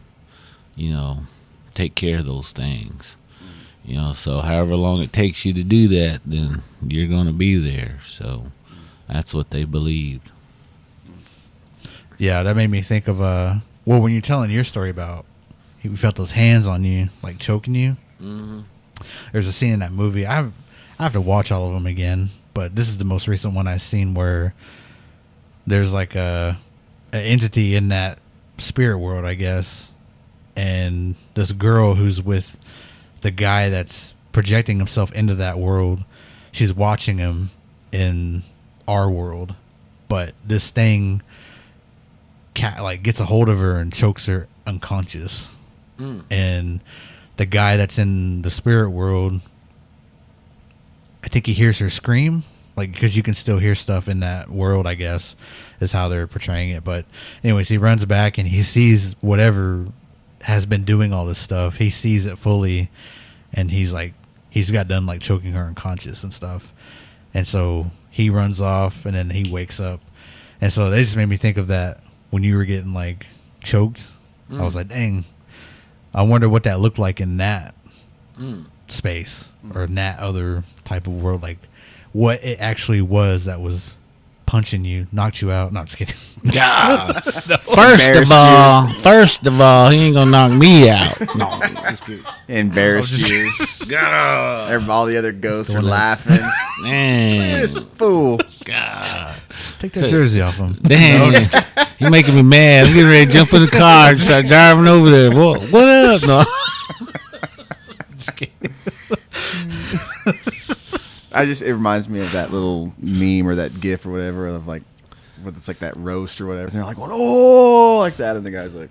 take care of those things. So however long it takes you to do that, then you're going to be there. So that's what they believed. Yeah, that made me think of when you're telling your story about he felt those hands on you, like choking you. Mm-hmm. There's a scene in that movie. I have to watch all of them again, but this is the most recent one I've seen where there's like an entity in that spirit world, I guess, and this girl who's with the guy that's projecting himself into that world, she's watching him in our world, but this thing gets a hold of her and chokes her unconscious. And the guy that's in the spirit world, I think he hears her scream, because you can still hear stuff in that world, I guess, is how they're portraying it. But anyways, he runs back and he sees whatever has been doing all this stuff. He sees it fully, and he's got done choking her unconscious and stuff. And so he runs off, and then he wakes up. And so they just made me think of that when you were getting choked. I was like, dang, I wonder what that looked like in that space or in that other type of world, what it actually was that was punching you, knocked you out. No, I'm just kidding. God. First of all, he ain't gonna knock me out. No, just kidding. Embarrassed you. God, All the other ghosts are laughing. man, This fool. God, Take that jersey off him. damn, you making me mad. I'm getting ready to jump in the car and start driving over there. What up? No. It reminds me of that little meme or that gif or whatever of it's like that roast or whatever. And they're like, oh, like that. And the guy's like,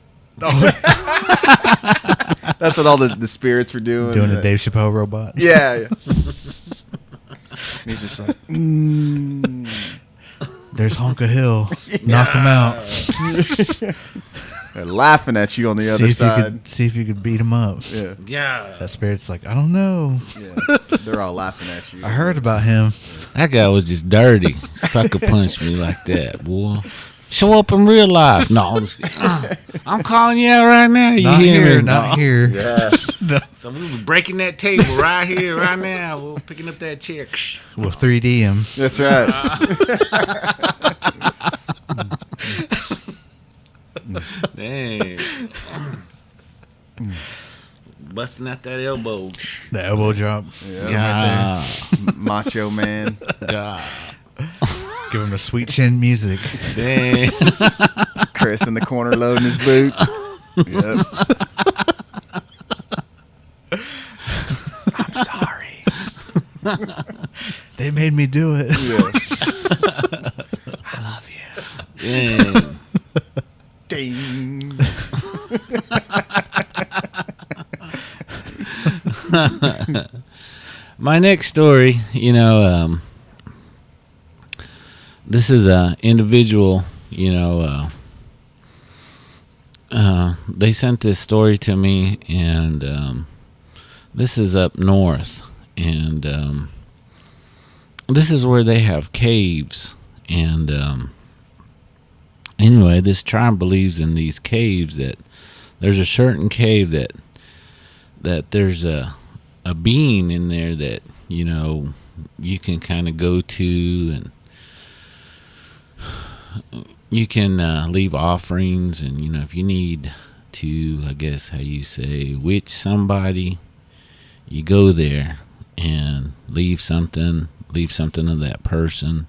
that's what all the spirits were doing. Doing the Dave Chappelle robot. Yeah. And he's just like, There's Honka Hill. Knock him out. they're laughing at you on the other side. See if you could beat him up. Yeah. Yeah, That spirit's like, I don't know. Yeah. They're all laughing at you. I heard about him. that guy was just dirty. Sucker punched me like that, boy. Show up in real life. No, I'm just kidding. I'm calling you out right now. You Not hear here, me? not here. Yeah. So we were breaking that table right here, right now. We're picking up that chair. We'll 3D him. That's right. busting out that elbow. The elbow drop. Yeah. Macho Man. God. Give him the sweet chin music. Dang. Chris in the corner loading his boot. Yep. I'm sorry. They made me do it. I love you. Dang. Ding. My next story, this is a individual, they sent this story to me, and this is up north, and this is where they have caves, and anyway, this tribe believes in these caves, that there's a certain cave that there's a being in there that you can kind of go to, and you can leave offerings, and if you need to, I guess how you say, witch somebody, you go there and leave something of that person,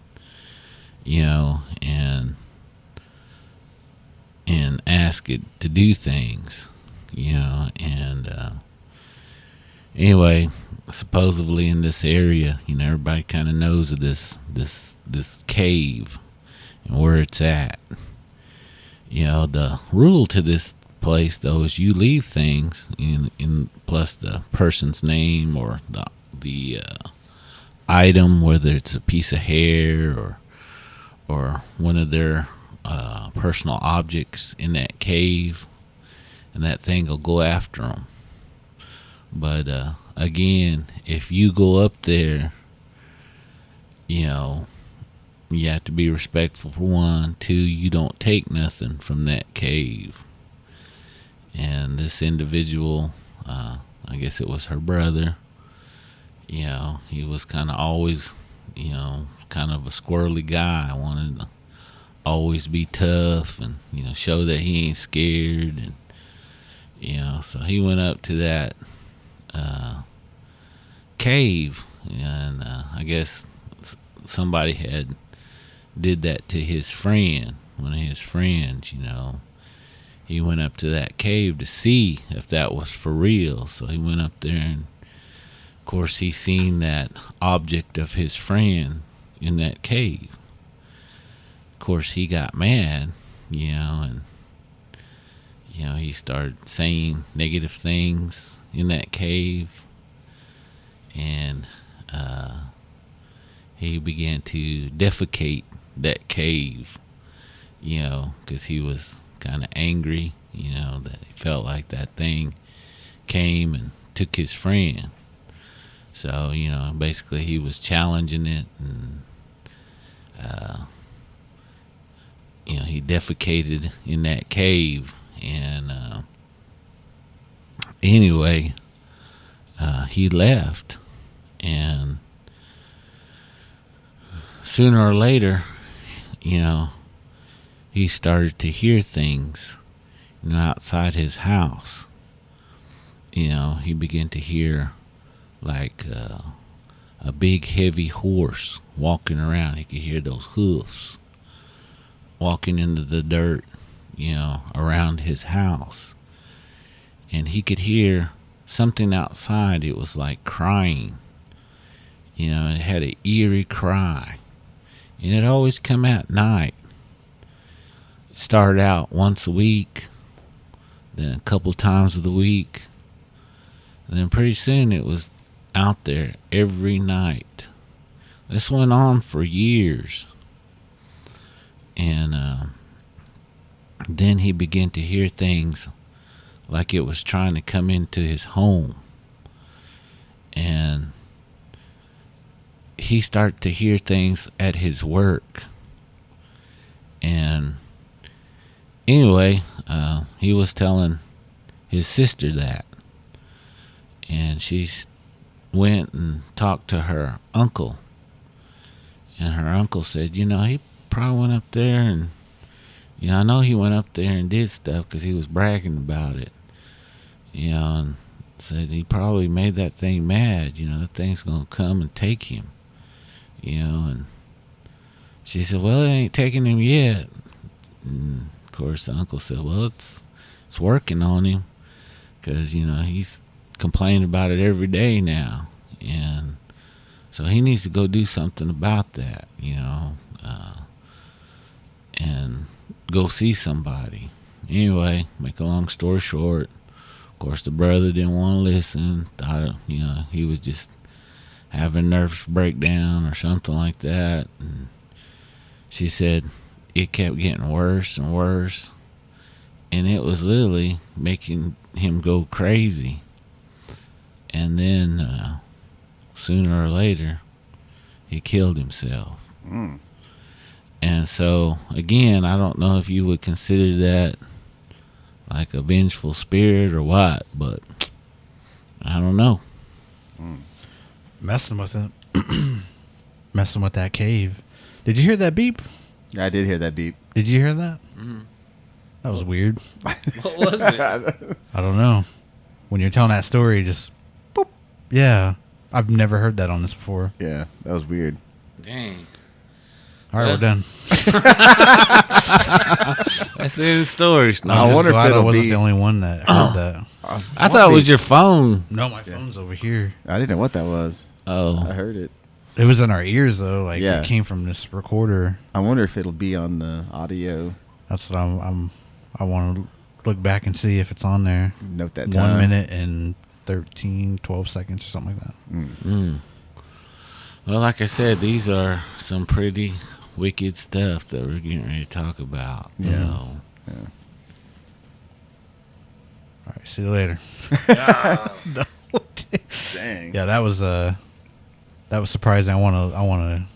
and ask it to do things, and anyway, supposedly in this area, everybody kind of knows of this cave and where it's at. The rule to this place, though, is you leave things in plus the person's name or the item, whether it's a piece of hair or one of their personal objects in that cave, and that thing will go after them. But again, if you go up there, you have to be respectful, for one. Two, you don't take nothing from that cave. And this individual, I guess it was her brother, he was kind of always, kind of a squirrely guy. Wanted to always be tough and, show that he ain't scared. And, so he went up to that cave, and I guess somebody had did that to his friend, one of his friends. He went up to that cave to see if that was for real. So he went up there, and of course he seen that object of his friend in that cave. Of course he got mad, and he started saying negative things in that cave, and he began to defecate that cave, because he was kind of angry, that he felt like that thing came and took his friend. So, basically he was challenging it, and he defecated in that cave, and anyway, he left, and sooner or later, he started to hear things, outside his house. He began to hear like a big heavy horse walking around. He could hear those hoofs walking into the dirt, around his house. And he could hear something outside. It was like crying. It had an eerie cry. And it always come at night. It started out once a week, then a couple times of the week. And then pretty soon it was out there every night. This went on for years. And then he began to hear things like it was trying to come into his home. And he started to hear things at his work. And anyway, he was telling his sister that. And she went and talked to her uncle. And her uncle said, he probably went up there and, I know he went up there and did stuff because he was bragging about it. And said he probably made that thing mad. That thing's gonna come and take him. And she said, well, it ain't taking him yet. And of course, the uncle said, well, it's working on him, because he's complaining about it every day now, and so he needs to go do something about that, and go see somebody. Anyway, make a long story short, of course, the brother didn't want to listen. Thought, he was just having a nervous breakdown or something like that. And she said it kept getting worse and worse, and it was literally making him go crazy. And then sooner or later, he killed himself. And so, again, I don't know if you would consider that like a vengeful spirit or what, but I don't know. Messing with it. Messing with that cave. Did you hear that beep? I did hear that beep. Did you hear that? That was weird. What was it? I don't know. When you're telling that story, just boop. Yeah. I've never heard that on this before. Yeah, that was weird. Dang. All right, we're done. That's the end of the story. No, I'm I just wonder if glad I it'll wasn't be- the only one that heard that. I thought it was your phone. No, my phone's over here. I didn't know what that was. I Oh. heard it. It was in our ears though. Like Yeah. it came from this recorder. I wonder if it'll be on the audio. That's what I want to look back and see if it's on there. Note that 1 time. minute and 12 seconds or something like that. Well, like I said, these are some pretty wicked stuff that we're getting ready to talk about. Yeah. So. Yeah. All right, see you later. No. Dang. Yeah, that was surprising. I want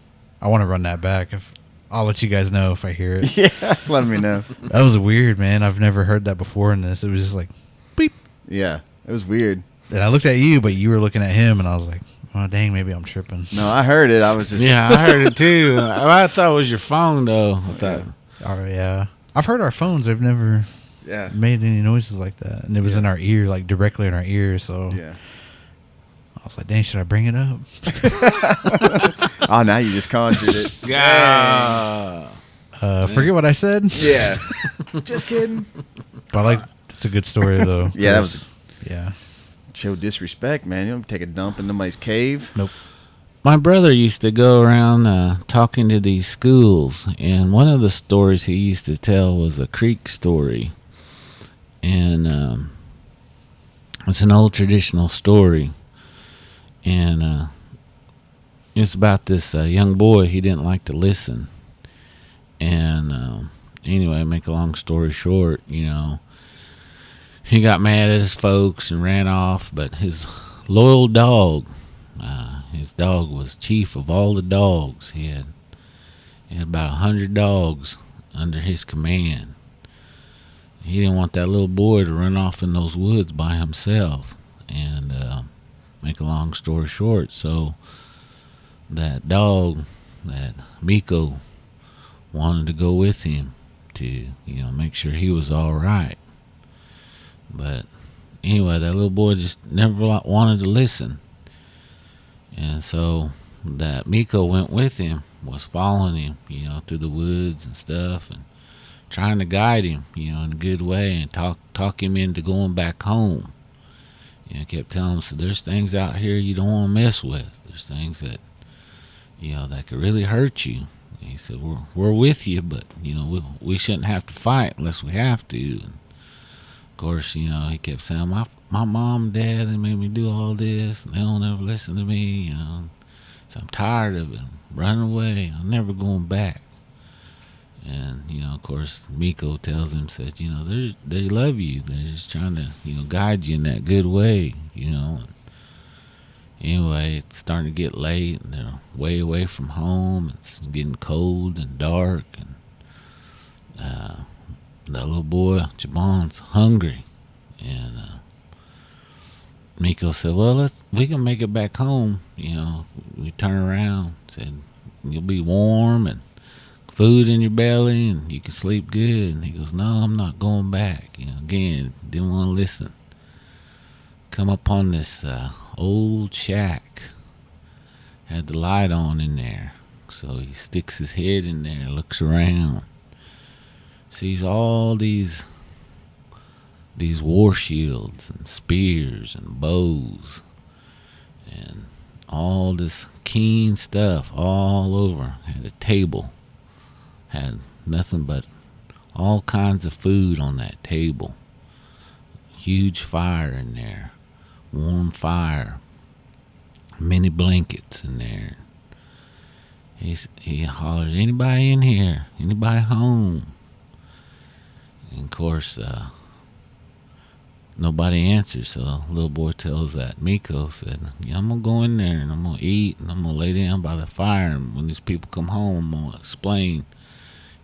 to run that back. If I'll let you guys know if I hear it. Yeah, let me know. That was weird, man. I've never heard that before in this. It was just like beep. Yeah, it was weird. And I looked at you, but you were looking at him, and I was like, oh, dang, maybe I'm tripping. No, I heard it. I was just Yeah, I heard it too. I thought it was your phone, though. I thought, All right, yeah. I've heard our phones. I've never Yeah. made any noises like that. And it was in our ear, like directly in our ear. So Yeah. I was like, dang, should I bring it up? Oh, now you just conjured it. yeah. Forget what I said. Yeah. Just kidding. But it's a good story, though. Yeah, that was Yeah. show disrespect, man. You don't take a dump in somebody's cave. Nope. My brother used to go around talking to these schools, and one of the stories he used to tell was a creek story. And it's an old traditional story. And it's about this young boy. He didn't like to listen. And anyway, make a long story short, he got mad at his folks and ran off, but his loyal dog, his dog was chief of all the dogs. He had about 100 dogs under his command. He didn't want that little boy to run off in those woods by himself. And make a long story short, so that dog, that Miko, wanted to go with him to, make sure he was all right. But anyway, that little boy just never wanted to listen. And so that Miko went with him, was following him, through the woods and stuff, and trying to guide him, in a good way, and talk him into going back home. Kept telling him, so there's things out here you don't want to mess with. There's things that, that could really hurt you. And he said, we're with you, but, we shouldn't have to fight unless we have to. And of course, he kept saying, my mom and dad, they made me do all this, and they don't ever listen to me, So I'm tired of it. I'm running away. I'm never going back. And, of course, Miko tells him, says, they love you. They're just trying to, guide you in that good way, And anyway, it's starting to get late, and they're way away from home. It's getting cold and dark, and that little boy, Jabon's hungry. And Miko said, well, we can make it back home. We turn around, said, you'll be warm and food in your belly and you can sleep good. And he goes, no, I'm not going back. Again, didn't want to listen. come upon this old shack. Had the light on in there. So he sticks his head in there, looks around. Sees all these war shields and spears and bows and all this keen stuff all over. Had a table. Had nothing but all kinds of food on that table. Huge fire in there. Warm fire. Many blankets in there. He hollered, "Anybody in here? Anybody home?" And of course, nobody answers. So the little boy tells that Miko, said, "Yeah, I'm going to go in there and I'm going to eat and I'm going to lay down by the fire. And when these people come home, I'm going to explain,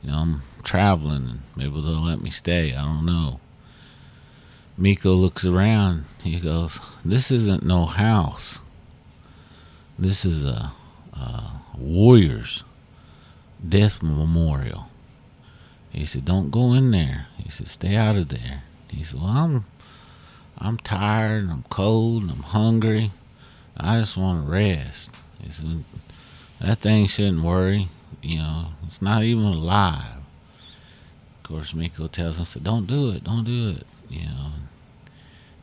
I'm traveling and maybe they'll let me stay. I don't know." Miko looks around. He goes, "This isn't no house. This is a warrior's death memorial." He said, "Don't go in there." He said, "Stay out of there." He said, "Well, I'm tired and I'm cold and I'm hungry. I just want to rest." He said, "That thing shouldn't worry. It's not even alive." Of course, Miko tells him, said, Don't do it.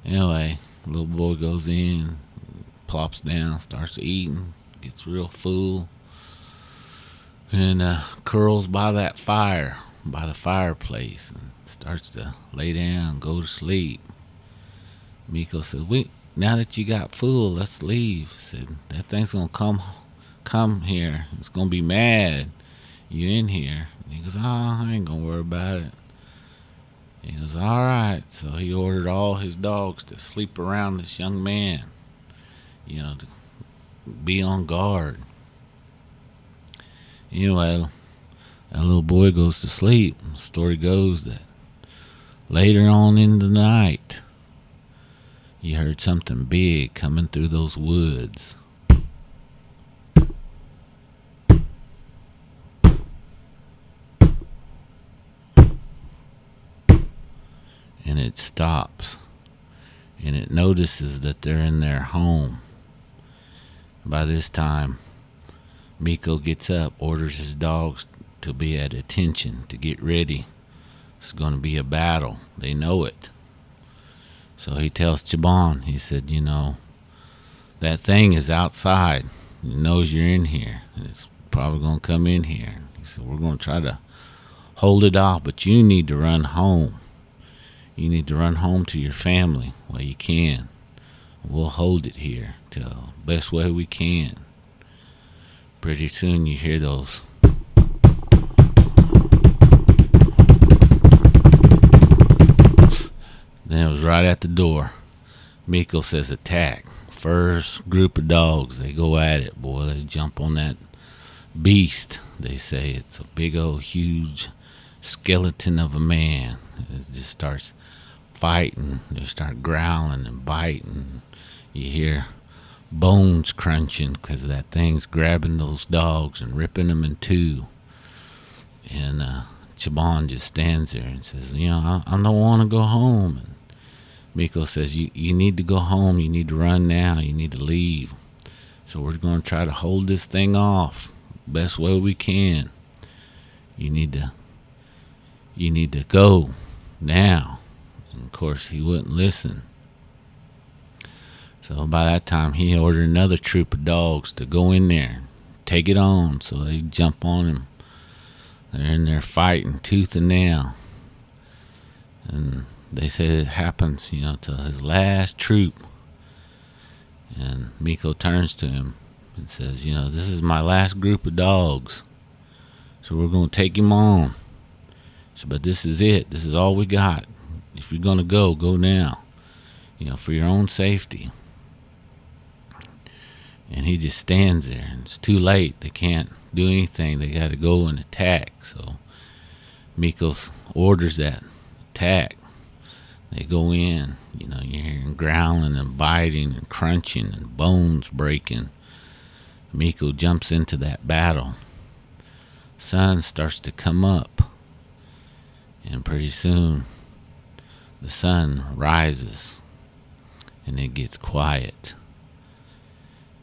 Anyway, the little boy goes in, plops down, starts eating, gets real full, and curls by that fire, by the fireplace, and starts to lay down, go to sleep. Miko said, now that you got full, let's leave." Said, "That thing's gonna come here. It's gonna be mad you in here." And he goes, I ain't gonna worry about it." He goes, "All right." So he ordered all his dogs to sleep around this young man, to be on guard. Anyway, that little boy goes to sleep. The story goes that later on in the night, he heard something big coming through those woods. And it stops. And it notices that they're in their home. By this time, Miko gets up, orders his dogs to be at attention, to get ready. It's going to be a battle. They know it. So he tells Chabon, he said, that thing is outside. It knows you're in here. And it's probably going to come in here. He said, we're going to try to hold it off, but you need to run home. You need to run home to your family while you can. We'll hold it here till the best way we can. Pretty soon you hear those. Then it was right at the door. Miko says, "Attack." First group of dogs, they go at it, boy. They jump on that beast. They say it's a big old huge skeleton of a man. It just starts fighting. They start growling and biting. You hear bones crunching because that thing's grabbing those dogs and ripping them in two. And Chabon just stands there and says, I don't want to go home. And Miko says, you need to go home. You need to run now. You need to leave. So we're going to try to hold this thing off best way we can. You need to go now. And of course, he wouldn't listen. So by that time, he ordered another troop of dogs to go in there, take it on. So they jump on him. They're in there fighting tooth and nail. And they say it happens, to his last troop. And Miko turns to him and says, this is my last group of dogs. So we're going to take him on. So, but this is it. This is all we got. If you're going to go now. For your own safety. And he just stands there. And it's too late. They can't do anything. They got to go and attack. So Miko orders that attack. They go in. You're hearing growling and biting and crunching and bones breaking. Miko jumps into that battle. Sun starts to come up. And pretty soon, the sun rises. and it gets quiet.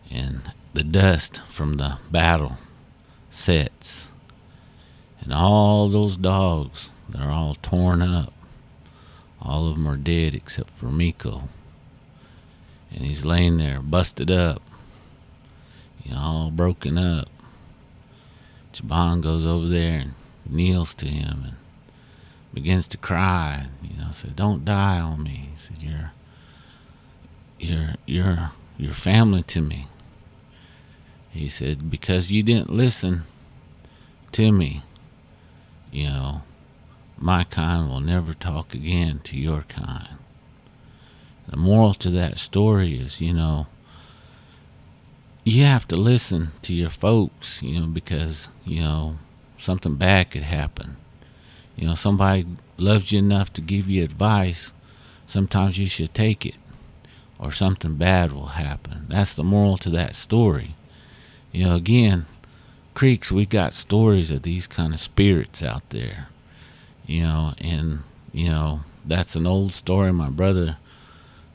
And the dust from the battle sets. And all those dogs, they're all torn up. All of them are dead except for Miko. And he's laying there, busted up, all broken up. Chabon goes over there and kneels to him and begins to cry. Said, "Don't die on me." He said, "You're family to me." He said, "Because you didn't listen to me, my kind will never talk again to your kind." The moral to that story is, you have to listen to your folks, because, something bad could happen. Somebody loves you enough to give you advice. Sometimes you should take it, or something bad will happen. That's the moral to that story. Again, Creeks, we got stories of these kind of spirits out there, and, that's an old story my brother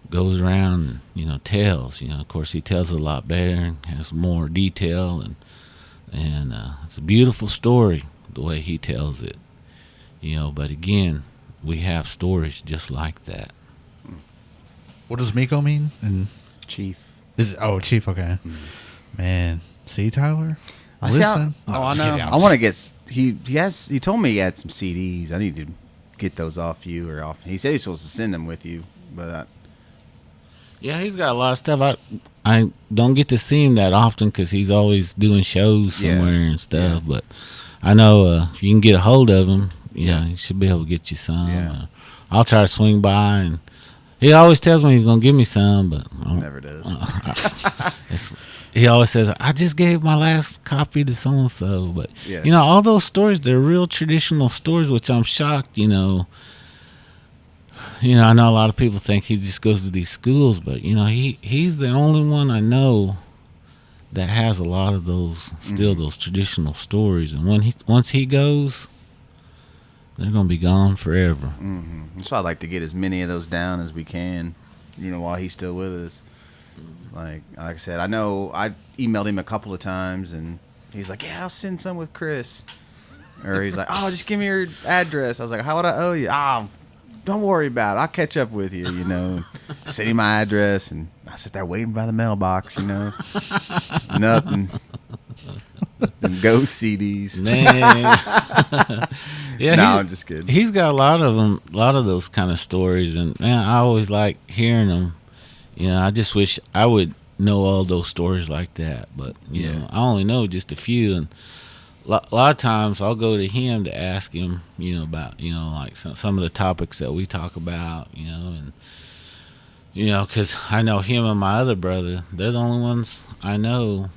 goes around and, tells. Of course, he tells it a lot better and has more detail, and it's a beautiful story the way he tells it. But again, we have stories just like that. What does Miko mean? And Chief. Chief. Okay, man. See, Tyler. I Listen. know. I want to get. He told me he had some CDs. I need to get those off you or off. He said he's supposed to send them with you, but. Yeah, he's got a lot of stuff. I don't get to see him that often because he's always doing shows somewhere and stuff. Yeah. But I know if you can get a hold of him, he should be able to get you some. Yeah. I'll try to swing by, and he always tells me he's gonna give me some, but never does. He always says, "I just gave my last copy to so and so." But all those stories, they're real traditional stories, which I'm shocked. I know a lot of people think he just goes to these schools, but he's the only one I know that has a lot of those those traditional stories. And once he goes, they're gonna be gone forever. Mm-hmm. So I'd like to get as many of those down as we can, while he's still with us. Like I said, I know I emailed him a couple of times, and he's like, "Yeah, I'll send some with Chris," or he's like, "Oh, just give me your address." I was like, "How would I owe you?" "Oh, don't worry about it. I'll catch up with you, Send him my address, and I sit there waiting by the mailbox, Nothing. Them ghost CDs. Man. I'm just kidding. He's got a lot of them, a lot of those kind of stories, and man, I always like hearing them. I just wish I would know all those stories like that, but I only know just a few, and a lot of times I'll go to him to ask him, about, like some of the topics that we talk about, and, because I know him and my other brother, they're the only ones I know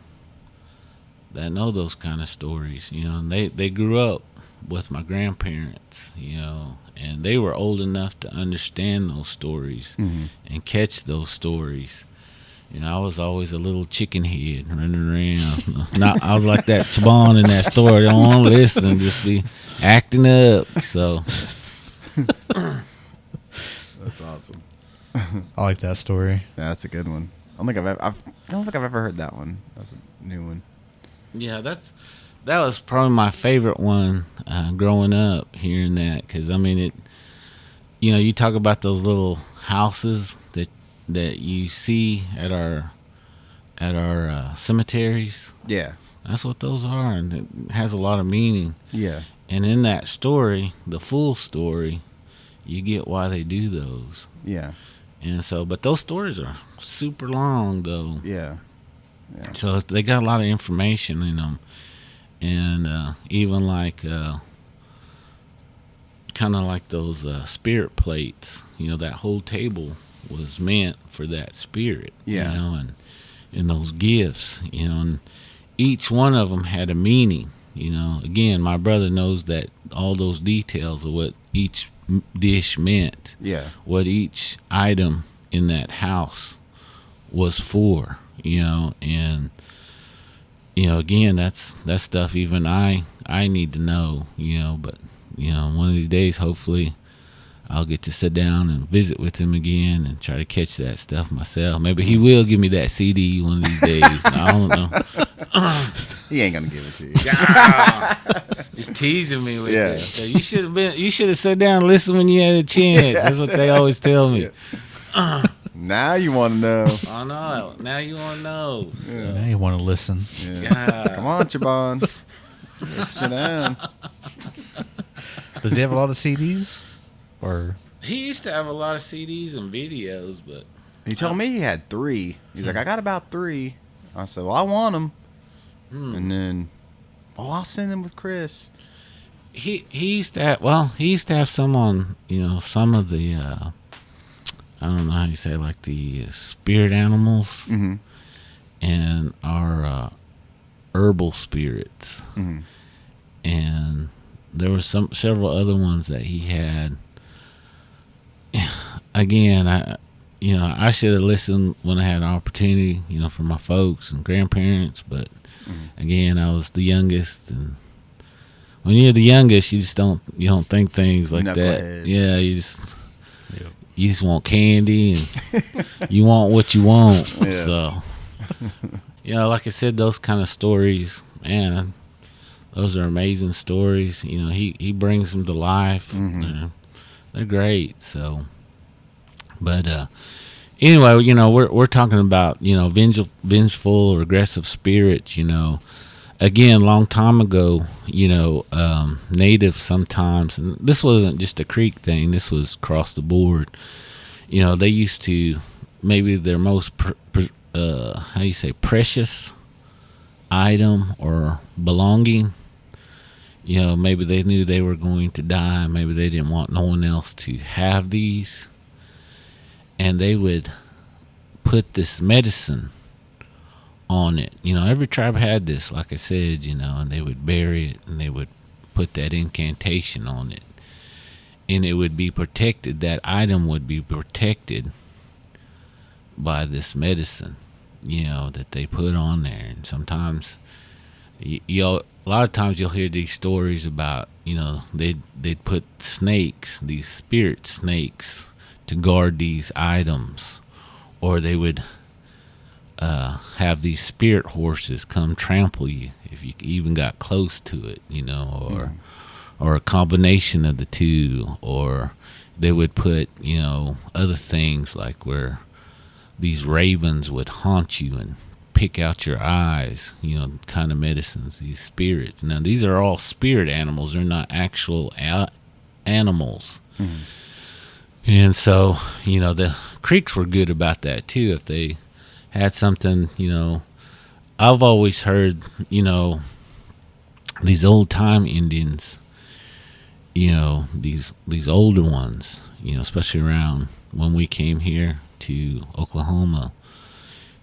that know those kind of stories, and they grew up with my grandparents, and they were old enough to understand those stories and catch those stories. I was always a little chicken head running around. I was like that Chabon in that story. I don't want to listen, just be acting up. So that's awesome. I like that story. Yeah, that's a good one. I don't think I've ever heard that one. That's a new one. Yeah, that was probably my favorite one growing up. Hearing that, because it. You talk about those little houses that you see at our cemeteries. Yeah, that's what those are, and it has a lot of meaning. Yeah, and in that story, the full story, you get why they do those. Yeah, and so, but those stories are super long, though. Yeah. So they got a lot of information in them, and even like kind of like those spirit plates. That whole table was meant for that spirit, and those gifts, and each one of them had a meaning, Again, my brother knows that all those details of what each dish meant, what each item in that house was for, and again, that's stuff even I need to know, but one of these days, hopefully, I'll get to sit down and visit with him again and try to catch that stuff myself. Maybe he will give me that CD one of these days. I don't know. He ain't gonna give it to you. Just teasing me with Yeah. that. So you should have sat down and listened when you had a chance. That's what they always tell me. Now you want to know. I know. Now you want to know. So, Now you want to listen. Yeah. God. Come on, Chabon. Just sit down. Does he have a lot of CDs? Or He used to have a lot of CDs and videos, but He told me he had 3. He's like, I got about 3. I said, well, I want them. And then, I'll send him with Chris. he used to have some on, some of the I don't know how you say, like the spirit animals Mm-hmm. and our herbal spirits. Mm-hmm. And there were several other ones that he had. Again, I should have listened when I had an opportunity, for my folks and grandparents. But again, I was the youngest, and when you're the youngest, you don't think things like that. Knucklehead. Yeah, you just want candy and you want what you want. Yeah. So, like I said, those kind of stories, man, those are amazing stories. He brings them to life. They're great. So, but anyway, we're talking about vengeful or aggressive spirits. Again, long time ago, natives sometimes, and this wasn't just a Creek thing. This was across the board. They used to, maybe their most precious item or belonging. Maybe they knew they were going to die. Maybe they didn't want no one else to have these. And they would put this medicine on it. Every tribe had this, like I said, and they would bury it and they would put that incantation on it. And it would be protected. That item would be protected by this medicine, that they put on there. And sometimes, a lot of times you'll hear these stories about, they'd put snakes, these spirit snakes, to guard these items, or they would have these spirit horses come trample you if you even got close to it, or a combination of the two, or they would put, other things like where these ravens would haunt you and pick out your eyes, kind of medicines, these spirits. Now, these are all spirit animals. They're not actual animals. Mm-hmm. And so, the Creeks were good about that too. If they had something, I've always heard, these old time Indians, these older ones, especially around when we came here to Oklahoma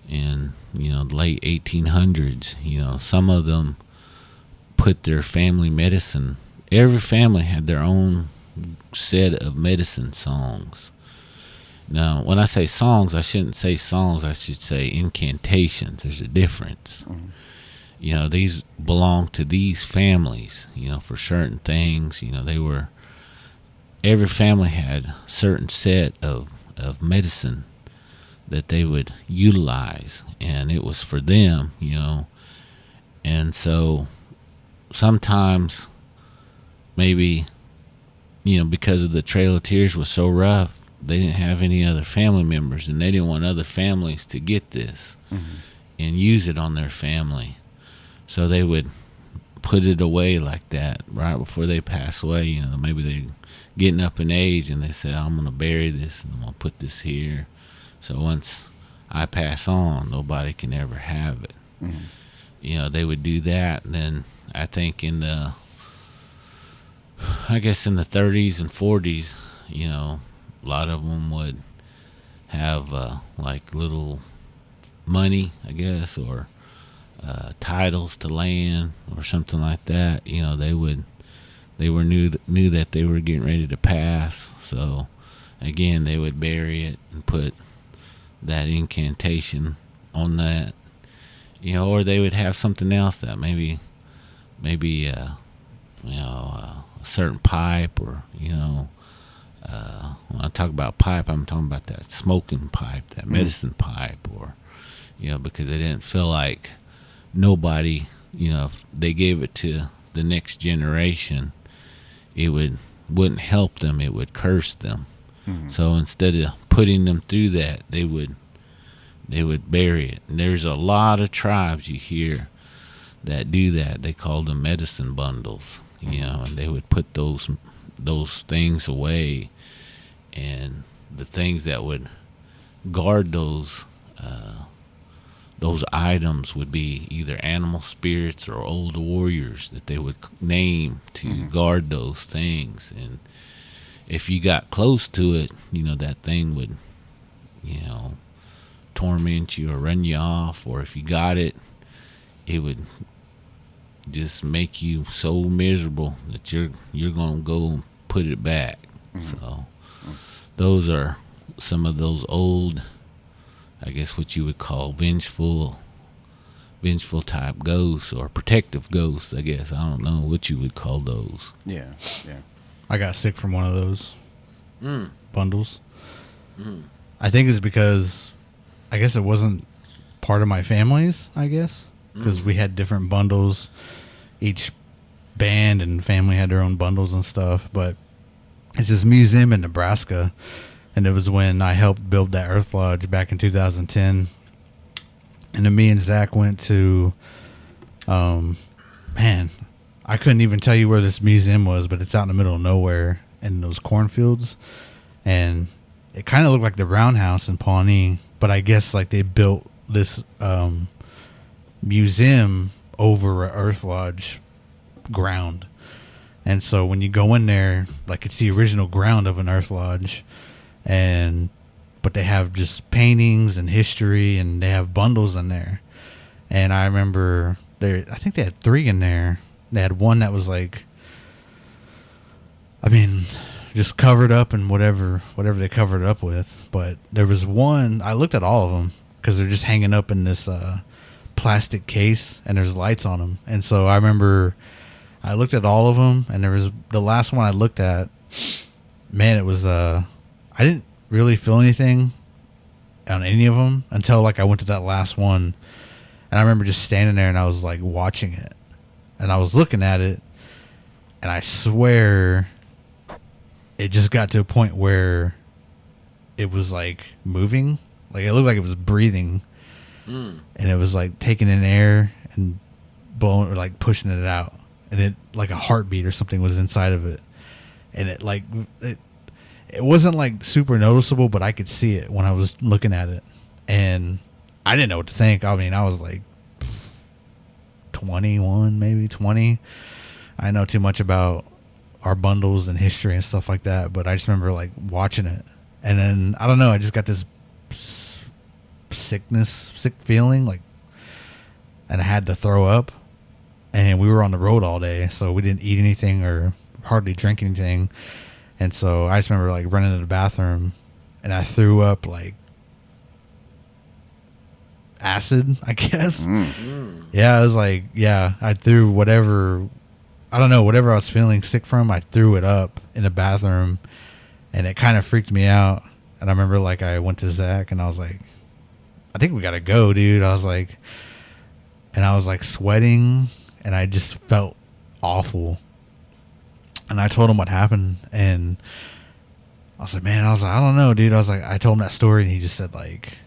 in, the late 1800s, some of them put their family medicine. Every family had their own set of medicine songs. Now, when I say songs, I shouldn't say songs. I should say incantations. There's a difference. Mm-hmm. These belong to these families, for certain things. Every family had a certain set of medicine that they would utilize, and it was for them, And so sometimes maybe, because of the Trail of Tears was so rough, they didn't have any other family members, and they didn't want other families to get this and use it on their family. So they would put it away like that right before they pass away. Maybe they're getting up in age and they say, I'm going to bury this and I'm going to put this here. So once I pass on, nobody can ever have it. Mm-hmm. They would do that. And then I think in the 30s and 40s, a lot of them would have like little money, I guess, or titles to land or something like that. They knew that they were getting ready to pass. So again, they would bury it and put that incantation on that, or they would have something else that maybe a certain pipe or When I talk about pipe, I'm talking about that smoking pipe, that medicine pipe, or because they didn't feel like nobody, if they gave it to the next generation, it wouldn't help them, it would curse them. So instead of putting them through that, they would bury it. And there's a lot of tribes you hear that do that. They call them medicine bundles, and they would put those things away, and the things that would guard those items would be either animal spirits or old warriors that they would name to guard those things. And if you got close to it, that thing would, torment you or run you off, or if you got it, it would just make you so miserable that you're gonna go and put it back. So those are some of those old, I guess what you would call vengeful type ghosts, or protective ghosts, I guess. I don't know what you would call those. Yeah. I got sick from one of those bundles. I think it's because, I guess it wasn't part of my family's, I guess, because we had different bundles. Each band and family had their own bundles and stuff, but it's this museum in Nebraska, and it was when I helped build that Earth Lodge back in 2010. And then me and Zach went to, man, I couldn't even tell you where this museum was, but it's out in the middle of nowhere in those cornfields. And it kind of looked like the Roundhouse in Pawnee, but I guess like they built this museum over a Earth Lodge ground. And so when you go in there, like it's the original ground of an Earth Lodge, but they have just paintings and history, and they have bundles in there. And I remember I think they had 3 in there. They had one that was like, just covered up and whatever they covered it up with. But there was one, I looked at all of them because they're just hanging up in this plastic case, and there's lights on them. And so I remember I looked at all of them, and there was the last one I looked at, man, it was, I didn't really feel anything on any of them until like I went to that last one. And I remember just standing there, and I was like watching it, and I was looking at it, and I swear it just got to a point where it was like moving, like it looked like it was breathing, and it was like taking in air and blowing, or like pushing it out, and it like a heartbeat or something was inside of it, and it like it wasn't like super noticeable, but I could see it when I was looking at it, and I didn't know what to think. I was like 21, maybe 20. I know too much about our bundles and history and stuff like that, but I just remember like watching it, and then I don't know, I just got this sick feeling, like, and I had to throw up. And we were on the road all day, so we didn't eat anything or hardly drink anything. And so I just remember like running to the bathroom, and I threw up like acid, I guess. Yeah, I was like, I threw whatever I was feeling sick from, I threw it up in the bathroom, and it kind of freaked me out. And I remember like I went to Zach, and I was like, I think we gotta go, dude. I was like sweating, and I just felt awful. And I told him what happened, and I was like, I don't know, dude. I told him that story, and he just said like,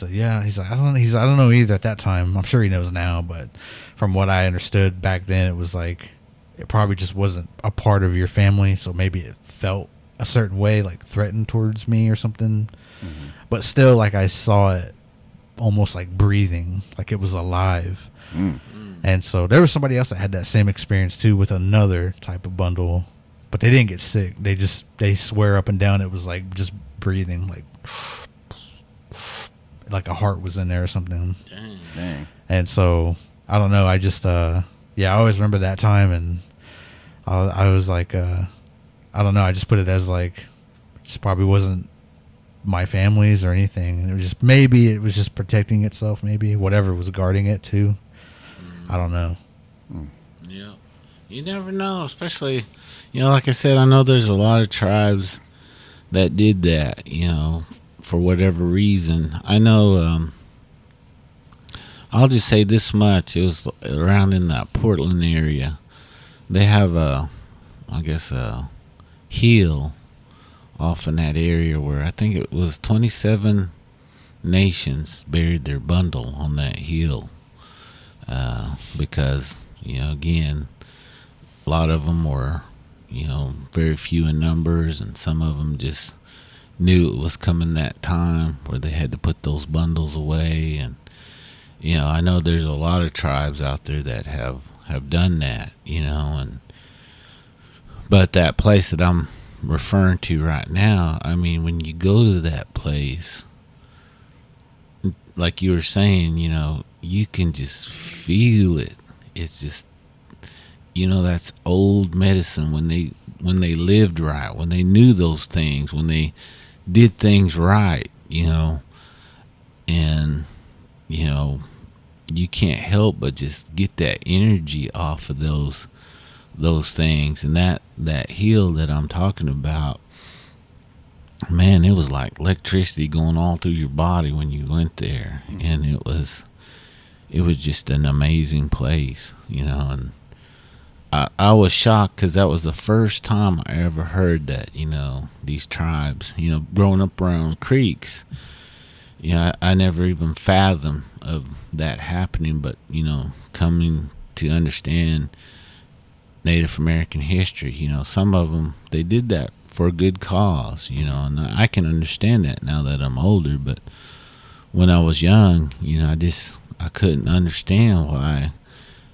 I don't know either at that time. I'm sure he knows now, but from what I understood back then, it was like, it probably just wasn't a part of your family, so maybe it felt a certain way, like threatened towards me or something. Mm-hmm. But still, like I saw it almost like breathing, like it was alive. And so there was somebody else that had that same experience too with another type of bundle, but they didn't get sick. They swear up and down it was like just breathing, like a heart was in there or something. Dang. And so I don't know. I just I always remember that time, and I was like, I don't know. I just put it as like, it probably wasn't my family's or anything, and it was just protecting itself, maybe whatever was guarding it too. I don't know. Yeah, you never know, especially like I said, I know there's a lot of tribes that did that, you know, for whatever reason. I know, I'll just say this much. It was around in that Portland area. They have a hill off in that area where I think it was 27 nations buried their bundle on that hill. Because, you know, again, a lot of them were, you know, very few in numbers, and some of them just knew it was coming that time where they had to put those bundles away. And, you know, I know there's a lot of tribes out there that have done that, you know, but that place that I'm referring to right now, I mean, when you go to that place, like you were saying, you know, you can just feel it. It's just, you know, that's old medicine when they lived right, when they knew those things, when they did things right, you know. And, you know, you can't help but just get that energy off of those things. And that hill that I'm talking about, man, it was like electricity going all through your body when you went there. And it was just an amazing place, you know. And I was shocked because that was the first time I ever heard that, you know, these tribes, you know, growing up around creeks, you know, I never even fathomed of that happening. But, you know, coming to understand Native American history, you know, some of them, they did that for a good cause, you know, and I can understand that now that I'm older. But when I was young, you know, I couldn't understand why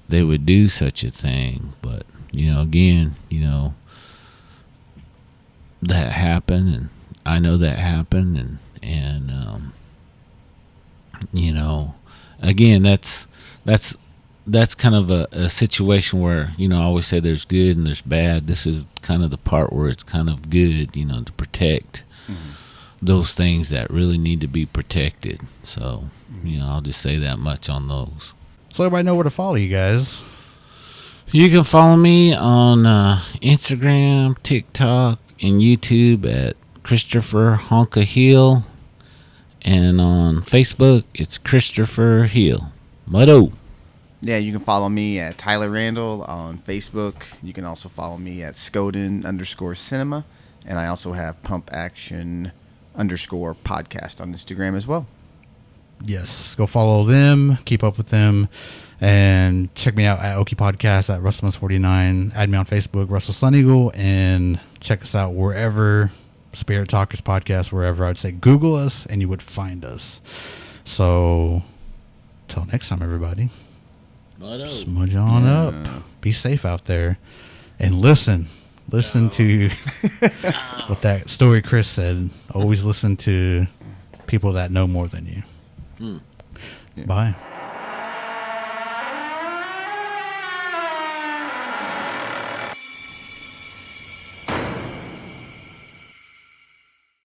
they would do such a thing. But, you know, again, you know, that happened, and I know that happened, and you know, again, that's kind of a situation where, you know, I always say there's good and there's bad. This is kind of the part where it's kind of good, you know, to protect those things that really need to be protected. So, you know, I'll just say that much on those. So everybody know where to follow you guys. You can follow me on Instagram, TikTok, and YouTube at Christopher Honka Hill. And on Facebook, it's Christopher Hill. Muddo. Yeah, you can follow me at Tyler Randall on Facebook. You can also follow me at Skoden_cinema. And I also have Pump Action _podcast on Instagram as well. Yes, go follow them, keep up with them, and check me out at Okie Podcast at RussellMus49. Add me on Facebook, Russell Sun Eagle, and check us out wherever Spirit Talkers Podcast, wherever. I'd say Google us and you would find us. So, till next time, everybody. Smudge on up. Be safe out there, and listen to what that story Chris said. Always listen to people that know more than you. Yeah. Bye.